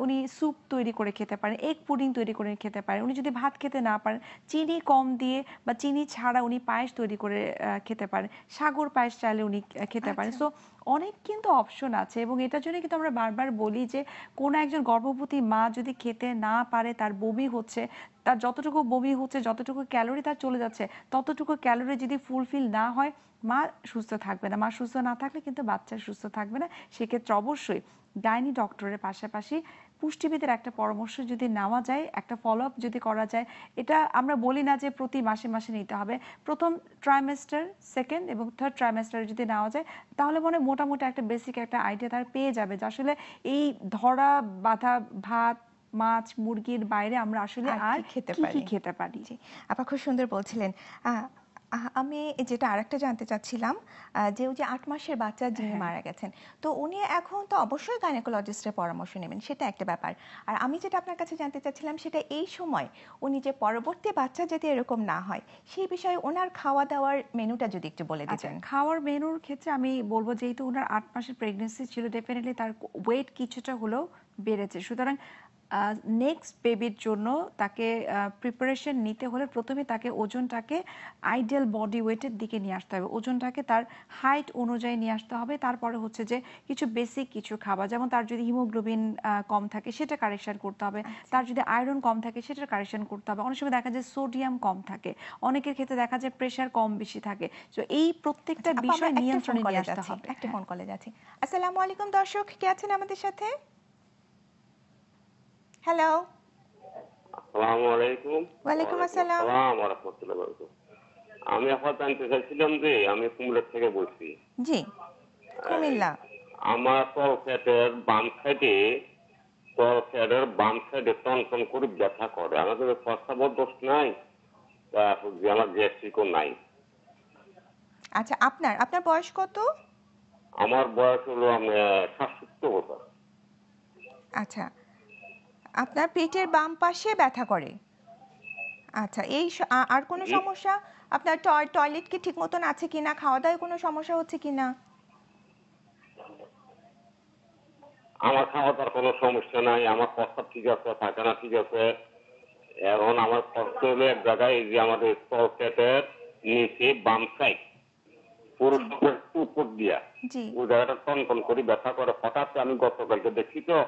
উনি স্যুপ তৈরি করে খেতে পারেন, এগ পুডিং তৈরি করে খেতে পারেন। উনি যদি ভাত খেতে না পারেন, চিনি কম দিয়ে বা চিনি ছাড়া উনি পায়েস তৈরি করে খেতে পারেন, সাগর পায়েস চাইলে উনি খেতে পারেন। সো অনেক কিন্তু অপশন আছে, এবং এটার জন্য কিন্তু আমরা বারবার বলি যে কোনো একজন গর্ভবতী মা যদি খেতে না পারে, তার বমি হচ্ছে, তার যতটুকু বমি হচ্ছে, যতটুকু ক্যালোরি তার চলে যাচ্ছে, ততটুকু ক্যালোরি যদি ফুলফিল না হয়, মা সুস্থ থাকবে না। মা সুস্থ না থাকলে কিন্তু বাচ্চা সুস্থ থাকবে না। সেক্ষেত্রে অবশ্যই গাইনি ডক্টরের পাশাপাশি পুষ্টিবিদের একটা পরামর্শ যদি নেওয়া যায়, একটা ফলো আপ যদি করা যায়, এটা আমরা বলি না যে প্রতি মাসে মাসে নিতে হবে, প্রথম ট্রাইমেস্টার, সেকেন্ড এবং থার্ড ট্রাইমেস্টারে যদি নেওয়া যায়, তাহলে মনে মোটামুটি একটা বেসিক একটা আইডিয়া তার পেয়ে যাবে যে আসলে এই ধরা বাঁধা ভাত, মাছ, মুরগির বাইরে আমরা আসলে আর কি খেতে পারি। আপা খুব সুন্দর বলছিলেন। আমি যেটা আরেকটা জানতে চাচ্ছিলাম, যে ওই যে 8 মাসের বাচ্চা যিনি মারা গেছেন, তো উনি এখন তো অবশ্যই গাইনোকোলজিস্টের পরামর্শ নেবেন, সেটা একটা ব্যাপার। আর আমি যেটা আপনার কাছে জানতে চাচ্ছিলাম, সেটা এই সময় উনি যে পরবর্তী বাচ্চা যাতে এরকম না হয়, সেই বিষয়ে ওনার খাওয়া দাওয়ার মেনুটা যদি একটু বলে দিতেন। খাওয়ার মেনুর ক্ষেত্রে আমি বলবো, যেহেতু ওনার 8 মাসের প্রেগনেন্সি ছিল, ডেফিনেটলি তার ওয়েট কিছুটা হলেও বেড়েছে। সুতরাং নেক্সট বেবির জন্য তাকে প্রিপারেশন নিতে হলে প্রথমে তাকে ওজনটাকে আইডিয়াল বডি ওয়েটের দিকে নিয়ে আসতে হবে, ওজনটাকে তার হাইট অনুযায়ী নিয়ে আসতে হবে। তারপরে হচ্ছে যে কিছু বেসিক কিছু খাবার, যেমন তার যদি হিমোগ্লোবিন কম থাকে সেটা কারেকশন করতে হবে, তার যদি আয়রন কম থাকে সেটা কারেকশন করতে হবে। অনেক সময় দেখা যায় সোডিয়াম কম থাকে, অনেকের ক্ষেত্রে দেখা যায় প্রেশার কম বেশি থাকে। তো এই প্রত্যেকটা বিষয় নিয়ন্ত্রণে নিয়ে আসতে হবে। একটা ফোন কলে যাচ্ছি। আসসালামু আলাইকুম দর্শক, কে আছেন আমাদের সাথে? হ্যালো। আসসালামু আলাইকুম। ওয়ালাইকুম আসসালাম। ওয়া রাহমাতুল্লাহি ওয়া বারাকাতুহু। আমি এখন জানতে চাইছিলাম যে আমি কুমিল্লা থেকে বলছি। জি, কুমিল্লা। আমার তলপেটের বাম সাইডে টনটন করে ব্যথা করে। আমাদের প্রস্রাবের দোষ নাই, তারপর যে আমার গ্যাস্ট্রিকও নাই। আচ্ছা, আপনার বয়স কত? আমার বয়স হলো 67 বছর। আচ্ছা, আপনার পেটের বাম পাশে ব্যথা করে। আচ্ছা, এই আর কোনো সমস্যা? আপনার টয়লেট কি ঠিক মতন আছে কিনা, খাওয়া দাওয়ায় কোনো সমস্যা হচ্ছে কিনা? আমার খাওয়া দাওয়ার কোনো সমস্যা নাই, আমার প্রস্রাব ঠিক আছে, পায়খানা ঠিক আছে। এখন আমার কষ্ট হলো এক জায়গায়, এই যে আমাদের তলপেটের নিচে বাম সাইড পুরো উপর দিয়া ওই জায়গাটা টনটন করে ব্যথা করে। হঠাৎ আমি গতকালকে দেখি, তো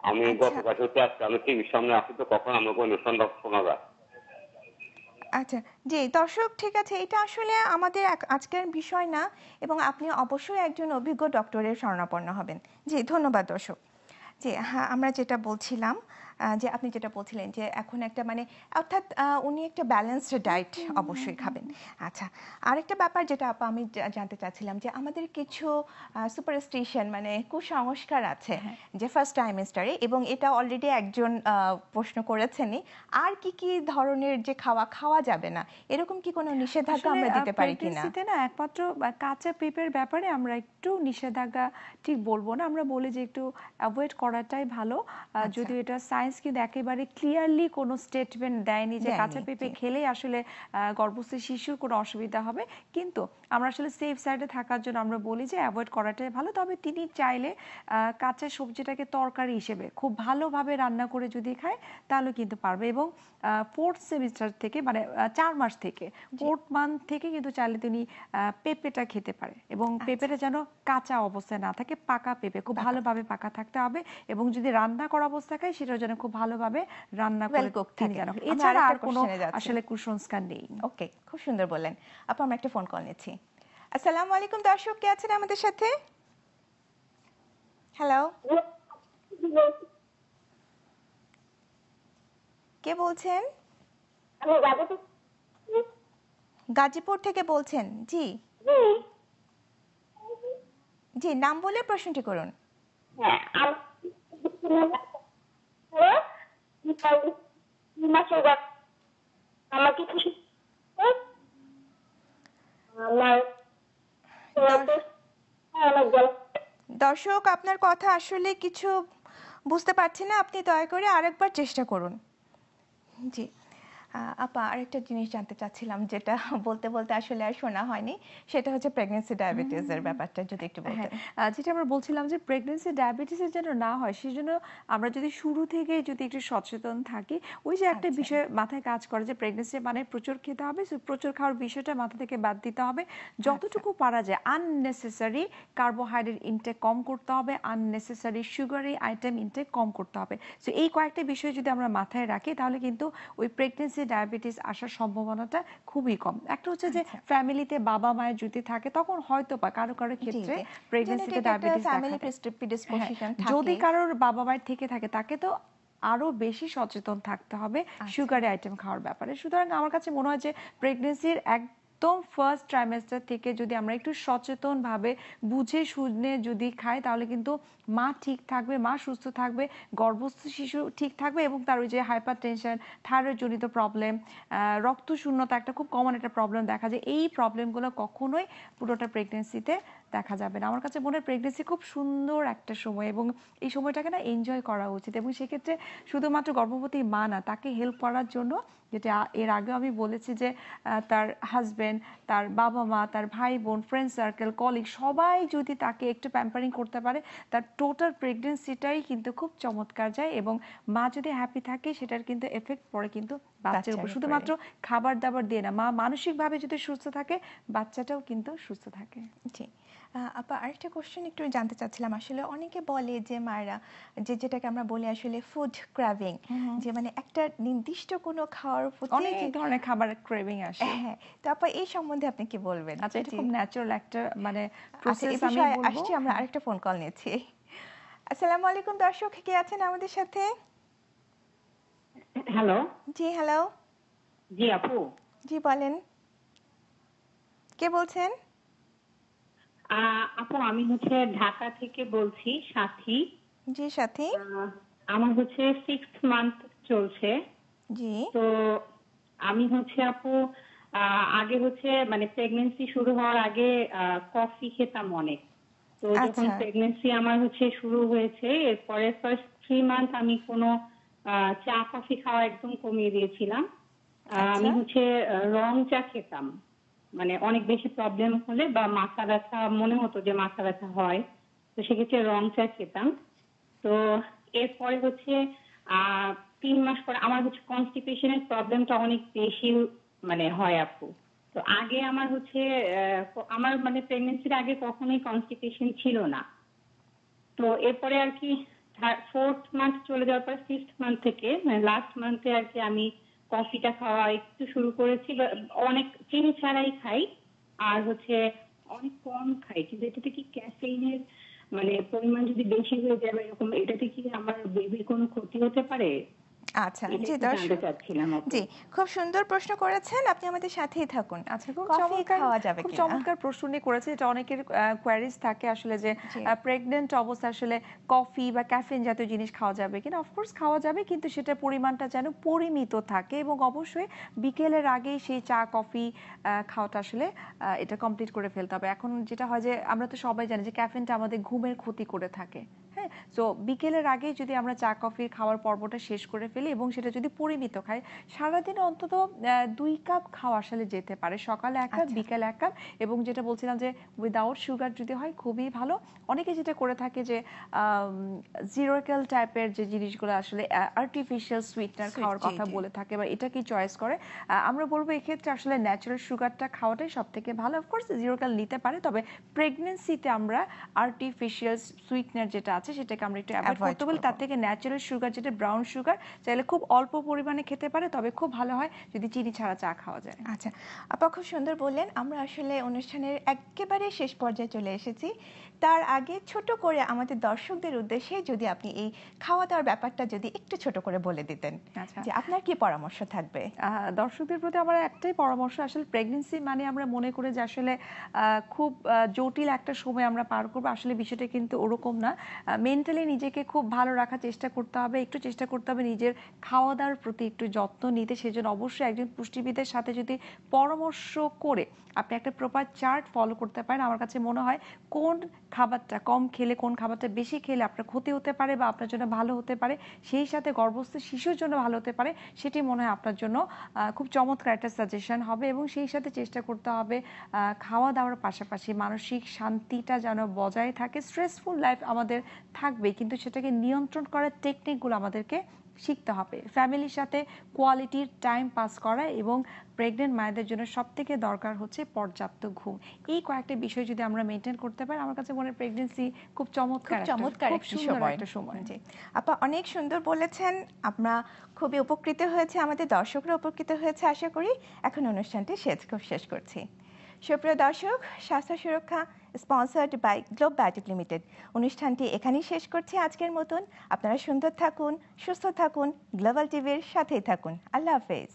আমি গতকাল হতে আসছি, আমি টিভির সামনে আসি, তো কখন আমাকে অনুষ্ঠানটা শোনা যায়। আচ্ছা, জি দর্শক, ঠিক আছে, এটা আসলে আমাদের আজকের বিষয় না, এবং আপনি অবশ্যই একজন অভিজ্ঞ ডক্টরের শরণাপন্ন হবেন। জি ধন্যবাদ দর্শক। জি হ্যাঁ, আমরা যেটা বলছিলাম, যে আপনি যেটা বলছিলেন যে এখন একটা মানে অর্থাৎ উনি একটা ব্যালেন্সড ডায়েট অবশ্যই খাবেন। আচ্ছা, আরেকটা ব্যাপার যেটা আপা আমি জানতে চাচ্ছিলাম, যে আমাদের কিছু সুপারস্টিশন মানে কুসংস্কার আছে যে ফার্স্ট ট্রাইমেস্টারে, এবং এটা অলরেডি একজন প্রশ্ন করেছেনই, আর কি কি ধরনের যে খাওয়া যাবে না, এরকম কি কোনো নিষেধাজ্ঞা আমরা দিতে পারি কিনা? না, একমাত্র কাঁচা পেঁপের ব্যাপারে আমরা একটু নিষেধাজ্ঞা ঠিক বলবো না, আমরা বলি যে একটু অ্যাভয়েড করাটাই ভালো। যদিও এটা সায়েন্স কিন্তু একেবারে ক্লিয়ারলি কোনো স্টেটমেন্ট দেয়নি যে কাঁচা পেঁপে খেলেই আসলে গর্ভস্থ শিশুর কোনো অসুবিধা হবে, কিন্তু আমরা আসলে সেফ সাইডে থাকার জন্য আমরা বলি যে অ্যাভয়েড করাটাই ভালো। তবে তিনি চাইলে কাঁচা সবজিটাকে তরকারি হিসেবে খুব ভালোভাবে রান্না করে যদি খায় তাহলে কিন্তু পারবে। এবং 4th সেমিস্টার থেকে মানে 4 মাস থেকে 4th মান্থ থেকে কিন্তু চাইলে তিনি পেঁপেটা খেতে পারে, এবং পেঁপেটা যেন কাঁচা অবস্থায় না থাকে, পাকা পেঁপে খুব ভালোভাবে পাকা থাকতে হবে, এবং যদি রান্না করা অবস্থা খায় সেটা যেন খুব ভালোভাবে রান্না করে তিনি যেন। এছাড়া আর কোনো আসলে কুসংস্কার নেই। ওকে, খুব সুন্দর বললেন আপা। আমরা একটা ফোন কল নিচ্ছি। আসসালামু আলাইকুম দর্শক, কে আছেন আমাদের সাথে? হ্যালো, কে বলছেন? গাজীপুর থেকে বলছেন? জি জি, নাম বলে প্রশ্নটি করুন। দর্শক, আপনার কথা আসলে কিছু বুঝতে পারছি না, আপনি দয়া করে আরেকবার চেষ্টা করুন। জি আপা আরেকটা জিনিস জানতে চাচ্ছিলাম, যেটা বলতে বলতে আসলে আর শোনা হয়নি, সেটা হচ্ছে প্রেগন্যান্সি ডায়াবেটিসের ব্যাপারটা যদি একটু হ্যাঁ, বলতেন। যেটা আমরা বলছিলাম যে প্রেগন্যান্সি ডায়াবেটিসের যেন না হয় সেজন্য আমরা যদি শুরু থেকে যদি একটু সচেতন থাকি, ওই যে একটা আচ্ছা। বিষয় মাথায় কাজ করে যে প্রেগন্যান্সি মানে প্রচুর খেতে হবে, সো প্রচুর খাওয়ার বিষয়টা মাথা থেকে বাদ দিতে হবে। যতটুকু পারা যায় আননেসেসারি কার্বোহাইড্রেট ইনটেক কম করতে হবে, আননেসেসারি সুগারি আইটেম ইনটেক কম করতে হবে। সো এই কয়েকটা বিষয় যদি আমরা মাথায় রাখি তাহলে কিন্তু ওই প্রেগন্যান্সি ডায়াবেটিস আসার সম্ভাবনাটা খুবই কম। একটা হচ্ছে যে ফ্যামিলিতে বাবা মায়ের যদি থাকে তখন হয়তো বা কারো কারো ক্ষেত্রে প্রেগন্যান্সিতে ডায়াবেটিস ফ্যামিলি দেখা দেয়। প্রেডিসপোজিশন হ্যাঁ, যদি থাকে। কারোর বাবা মায়ের থেকে থাকে তাকে তো আরো বেশি সচেতন থাকতে হবে সুগারি আইটেম খাওয়ার ব্যাপারে। সুতরাং আমার কাছে মনে হয় যে প্রেগন্যান্সির একদম ফার্স্ট ট্রাইমেস্টার থেকে যদি আমরা একটু সচেতন ভাবে বুঝে শুনে যদি খাই তাহলে কিন্তু মা ঠিক থাকবে, মা সুস্থ থাকবে, গর্ভস্থ শিশু ঠিক থাকবে এবং তার ওই যে হাইপার টেনশন, থাইরয়েড জনিত প্রবলেম, রক্ত শূন্যতা একটা খুব কমন একটা প্রবলেম দেখা যায়। এই প্রবলেমগুলো কখনোই পুরোটা প্রেগন্যান্সিতে দেখা যাবে না। আমার কাছে মনে হয় প্রেগন্যান্সি খুব সুন্দর একটা সময় এবং এই সময়টাকে না এনজয় করা উচিত এবং সেক্ষেত্রে শুধুমাত্র গর্ভবতী মা না, তাকে হেল্প করার জন্য, যেটা এর আগেও আমি বলেছি যে তার হাজবেন্ড, তার বাবা মা, তার ভাই বোন, ফ্রেন্ড সার্কেল, কলিগ সবাই যদি তাকে একটু প্যাম্পারিং করতে পারে তার টোটাল প্রেগন্যান্সিটাই কিন্তু খুব চমৎকার যায় এবং মা যদি হ্যাপি থাকে সেটার কিন্তু এফেক্ট পড়ে কিন্তু বাচ্চার উপর। শুধুমাত্র খাবার দাবার দিয়ে না, মা মানসিকভাবে যদি সুস্থ থাকে বাচ্চাটাও কিন্তু সুস্থ থাকে। জি। আপা আরেকটা কোশ্চেন একটু জানতে চাচ্ছিলাম, আসলে অনেকে বলে যে মায়েরা যেটাকে আমরা বলি আসলে ফুড ক্র্যাভিং, যে মানে একটা নির্দিষ্ট কোনো খাওয়ার প্রতি অনেক ধরনের খাবার ক্রেভিং আসে। হ্যাঁ, তো আপা এই সম্বন্ধে আপনি কি বলবেন? আচ্ছা, এটা খুব ন্যাচারাল একটা মানে আচ্ছা, প্রসেস। এই আমি বিষয়ে বলবো আসছি, আমরা আরেকটা ফোন কল নিচ্ছি। আসসালামু আলাইকুম দর্শক, কে আছেন আমাদের সাথে? হ্যালো। জি হ্যালো। জি আপু। জি বলেন, কে বলছেন? আপু আমি হচ্ছে ঢাকা থেকে বলছি, সাথী। জি সাথী। আমার হচ্ছে 6th মান্থ চলছে। জি। তো আমি হচ্ছে আপু আগে হচ্ছে মানে প্রেগন্যান্সি শুরু হওয়ার আগে কফি খেতাম অনেক। তো যখন আচ্ছা। প্রেগন্যান্সি আমার হচ্ছে শুরু হয়েছে এরপরে ফার্স্ট 3 মান্থ আমি কোনো চা কফি খাওয়া একদম কমিয়ে দিয়েছিলাম। আমি হচ্ছে রং চা খেতাম, মানে অনেক বেশি প্রবলেম হলে বা মাথা ব্যথা মনে হতো যে মাথা ব্যথা হয়, তো সেক্ষেত্রে রং চা খেতাম। তো এরপরে হচ্ছে 3 মাস পরে আমার হচ্ছে কনস্টিপেশনের প্রবলেমটা অনেক বেশি মানে হয় আপু। তো আগে আমার হচ্ছে আমার মানে প্রেগনেন্সির আগে কখনোই কনস্টিপেশন ছিল না। তো এরপরে আর কি 4th মান্থ চলে যাওয়ার পর 5th মান্থ থেকে মানে লাস্ট মান্থে আর কি আমি কফিটা খাওয়া একটু শুরু করেছি, অনেক চিনি ছাড়াই খাই আর হচ্ছে অনেক কম খাই, কিন্তু এটাতে কি ক্যাফেইনের মানে পরিমাণ যদি বেশি হয়ে যাবে এরকম, এটাতে কি আমার বেবির কোনো ক্ষতি হতে পারে? আচ্ছা, এটা জি একটু জানতে দর্শক, চাচ্ছিলাম আপু। জি খুব সুন্দর প্রশ্ন করেছেন, আপনি আমাদের সাথেই থাকুন। আচ্ছা, খুব কফি চমৎকার, খাওয়া যাবে খুব কিনা? চমৎকার প্রশ্ন নিয়ে করেছে। এটা অনেকের কোয়ারিজ থাকে আসলে যে জি। প্রেগন্যান্ট অবস্থায় আসলে কফি বা ক্যাফেইন জাতীয় জিনিস খাওয়া যাবে কিনা। অফকোর্স খাওয়া যাবে, কিন্তু সেটার পরিমাণটা যেন পরিমিত থাকে এবং অবশ্যই বিকেলের আগেই সেই চা কফি খাওয়াটা আসলে এটা কমপ্লিট করে ফেলতে হবে। এখন যেটা হয় যে আমরা তো সবাই জানি যে ক্যাফেইনটা আমাদের ঘুমের ক্ষতি করে থাকে। হ্যাঁ, সো বিকেলের আগে যদি আমরা চা কফি খাওয়ার পর্বটা শেষ করে ফেলি এবং সেটা যদি পরিমিত খাই, সারাদিনে অন্তত 2 কাপ খাওয়া আসলে যেতে পারে, সকালে 1 কাপ, বিকেলে 1 কাপ। এবং যেটা বলছিলাম যে উইদাউট সুগার যদি হয় খুবই ভালো। অনেকে যেটা করে থাকে যে জিরোক্যাল টাইপের যে জিনিসগুলো আসলে আর্টিফিশিয়াল সুইটনার খাওয়ার জি, কথা জি। বলে থাকে বা এটা কি চয়েস করে। আমরা বলবো এক্ষেত্রে আসলে ন্যাচারাল সুগারটা খাওয়াটাই সব থেকে ভালো। অফকোর্স জিরোক্যাল নিতে পারে, তবে প্রেগনেন্সিতে আমরা আর্টিফিশিয়াল সুইটনার যেটা আছে সেটাকে আমরা একটু অ্যাভয়েড Avoid করতে বলি। তার করবো। থেকে ন্যাচারাল সুগার যেটা ব্রাউন সুগার চাইলে খুব অল্প পরিমাণে খেতে পারে, তবে খুব ভালো হয় যদি চিনি ছাড়া চা খাওয়া যায়। আচ্ছা আপা, খুব সুন্দর বললেন। আমরা আসলে অনুষ্ঠানের একেবারে শেষ পর্যায়ে চলে এসেছি। তার আগে ছোট করে আমাদের দর্শকদের উদ্দেশ্যে যদি আপনি এই খাওয়া দাওয়ার ব্যাপারটা যদি একটু ছোট করে বলে দিতেন, আচ্ছা। যে আপনার কি পরামর্শ থাকবে? দর্শকদের প্রতি আমার একটাই পরামর্শ, আসলে প্রেগনেন্সি মানে আমরা মনে করি যে আসলে খুব জটিল একটা সময় আমরা পার করবো, আসলে বিষয়টা কিন্তু ওরকম না। মেন্টালি নিজেকে খুব ভালো রাখার চেষ্টা করতে হবে, একটু চেষ্টা করতে হবে নিজের খাওয়া দাওয়ার প্রতি একটু যত্ন নিতে। সেজন্য অবশ্যই একজন পুষ্টিবিদের সাথে যদি পরামর্শ করে আপনি একটা প্রপার চার্ট ফলো করতে পারেন, আমার কাছে মনে হয় কোন খাবারটা কম খেলে কোন খাবারটা বেশি খেলে আপনার ক্ষতি হতে পারে বা আপনার জন্য ভালো হতে পারে, সেই সাথে গর্ভস্থ শিশুর জন্য ভালো হতে পারে, সেটি মনে হয় আপনার জন্য খুব চমৎকার একটা সাজেশন হবে। এবং সেই সাথে চেষ্টা করতে হবে খাওয়া দাওয়ার পাশাপাশি মানসিক শান্তিটা যেন বজায় থাকে। স্ট্রেসফুল লাইফ আমাদের থাকবে, কিন্তু সেটাকে নিয়ন্ত্রণ করার টেকনিকগুলো আমাদেরকে শিখতে হবে। ফ্যামিলির সাথে কোয়ালিটির টাইম পাস করা এবং প্রেগনেন্ট মায়েদের জন্য সবথেকে দরকার হচ্ছে পর্যাপ্ত ঘুম। এই কয়েকটা বিষয় যদি আমরা মেনটেন করতে পারি, আমার কাছে মনে হয় প্রেগনেন্সি খুব চমৎকার খুব সুন্দর একটা সময়। জি আপা অনেক সুন্দর বলেছেন, আমরা খুবই উপকৃত হয়েছে, আমাদের দর্শকরা উপকৃত হয়েছে আশা করি। এখন অনুষ্ঠানটি শেষ করছি। সুপ্রিয় দর্শক, স্বাস্থ্য সুরক্ষা sponsored by globe biotech Limited অনুষ্ঠানটি এখানেই শেষ করছি আজকের মতন। আপনারা সুন্দর থাকুন, সুস্থ থাকুন, গ্লোবাল টিভির সাথেই থাকুন। আল্লাহ হাফেজ।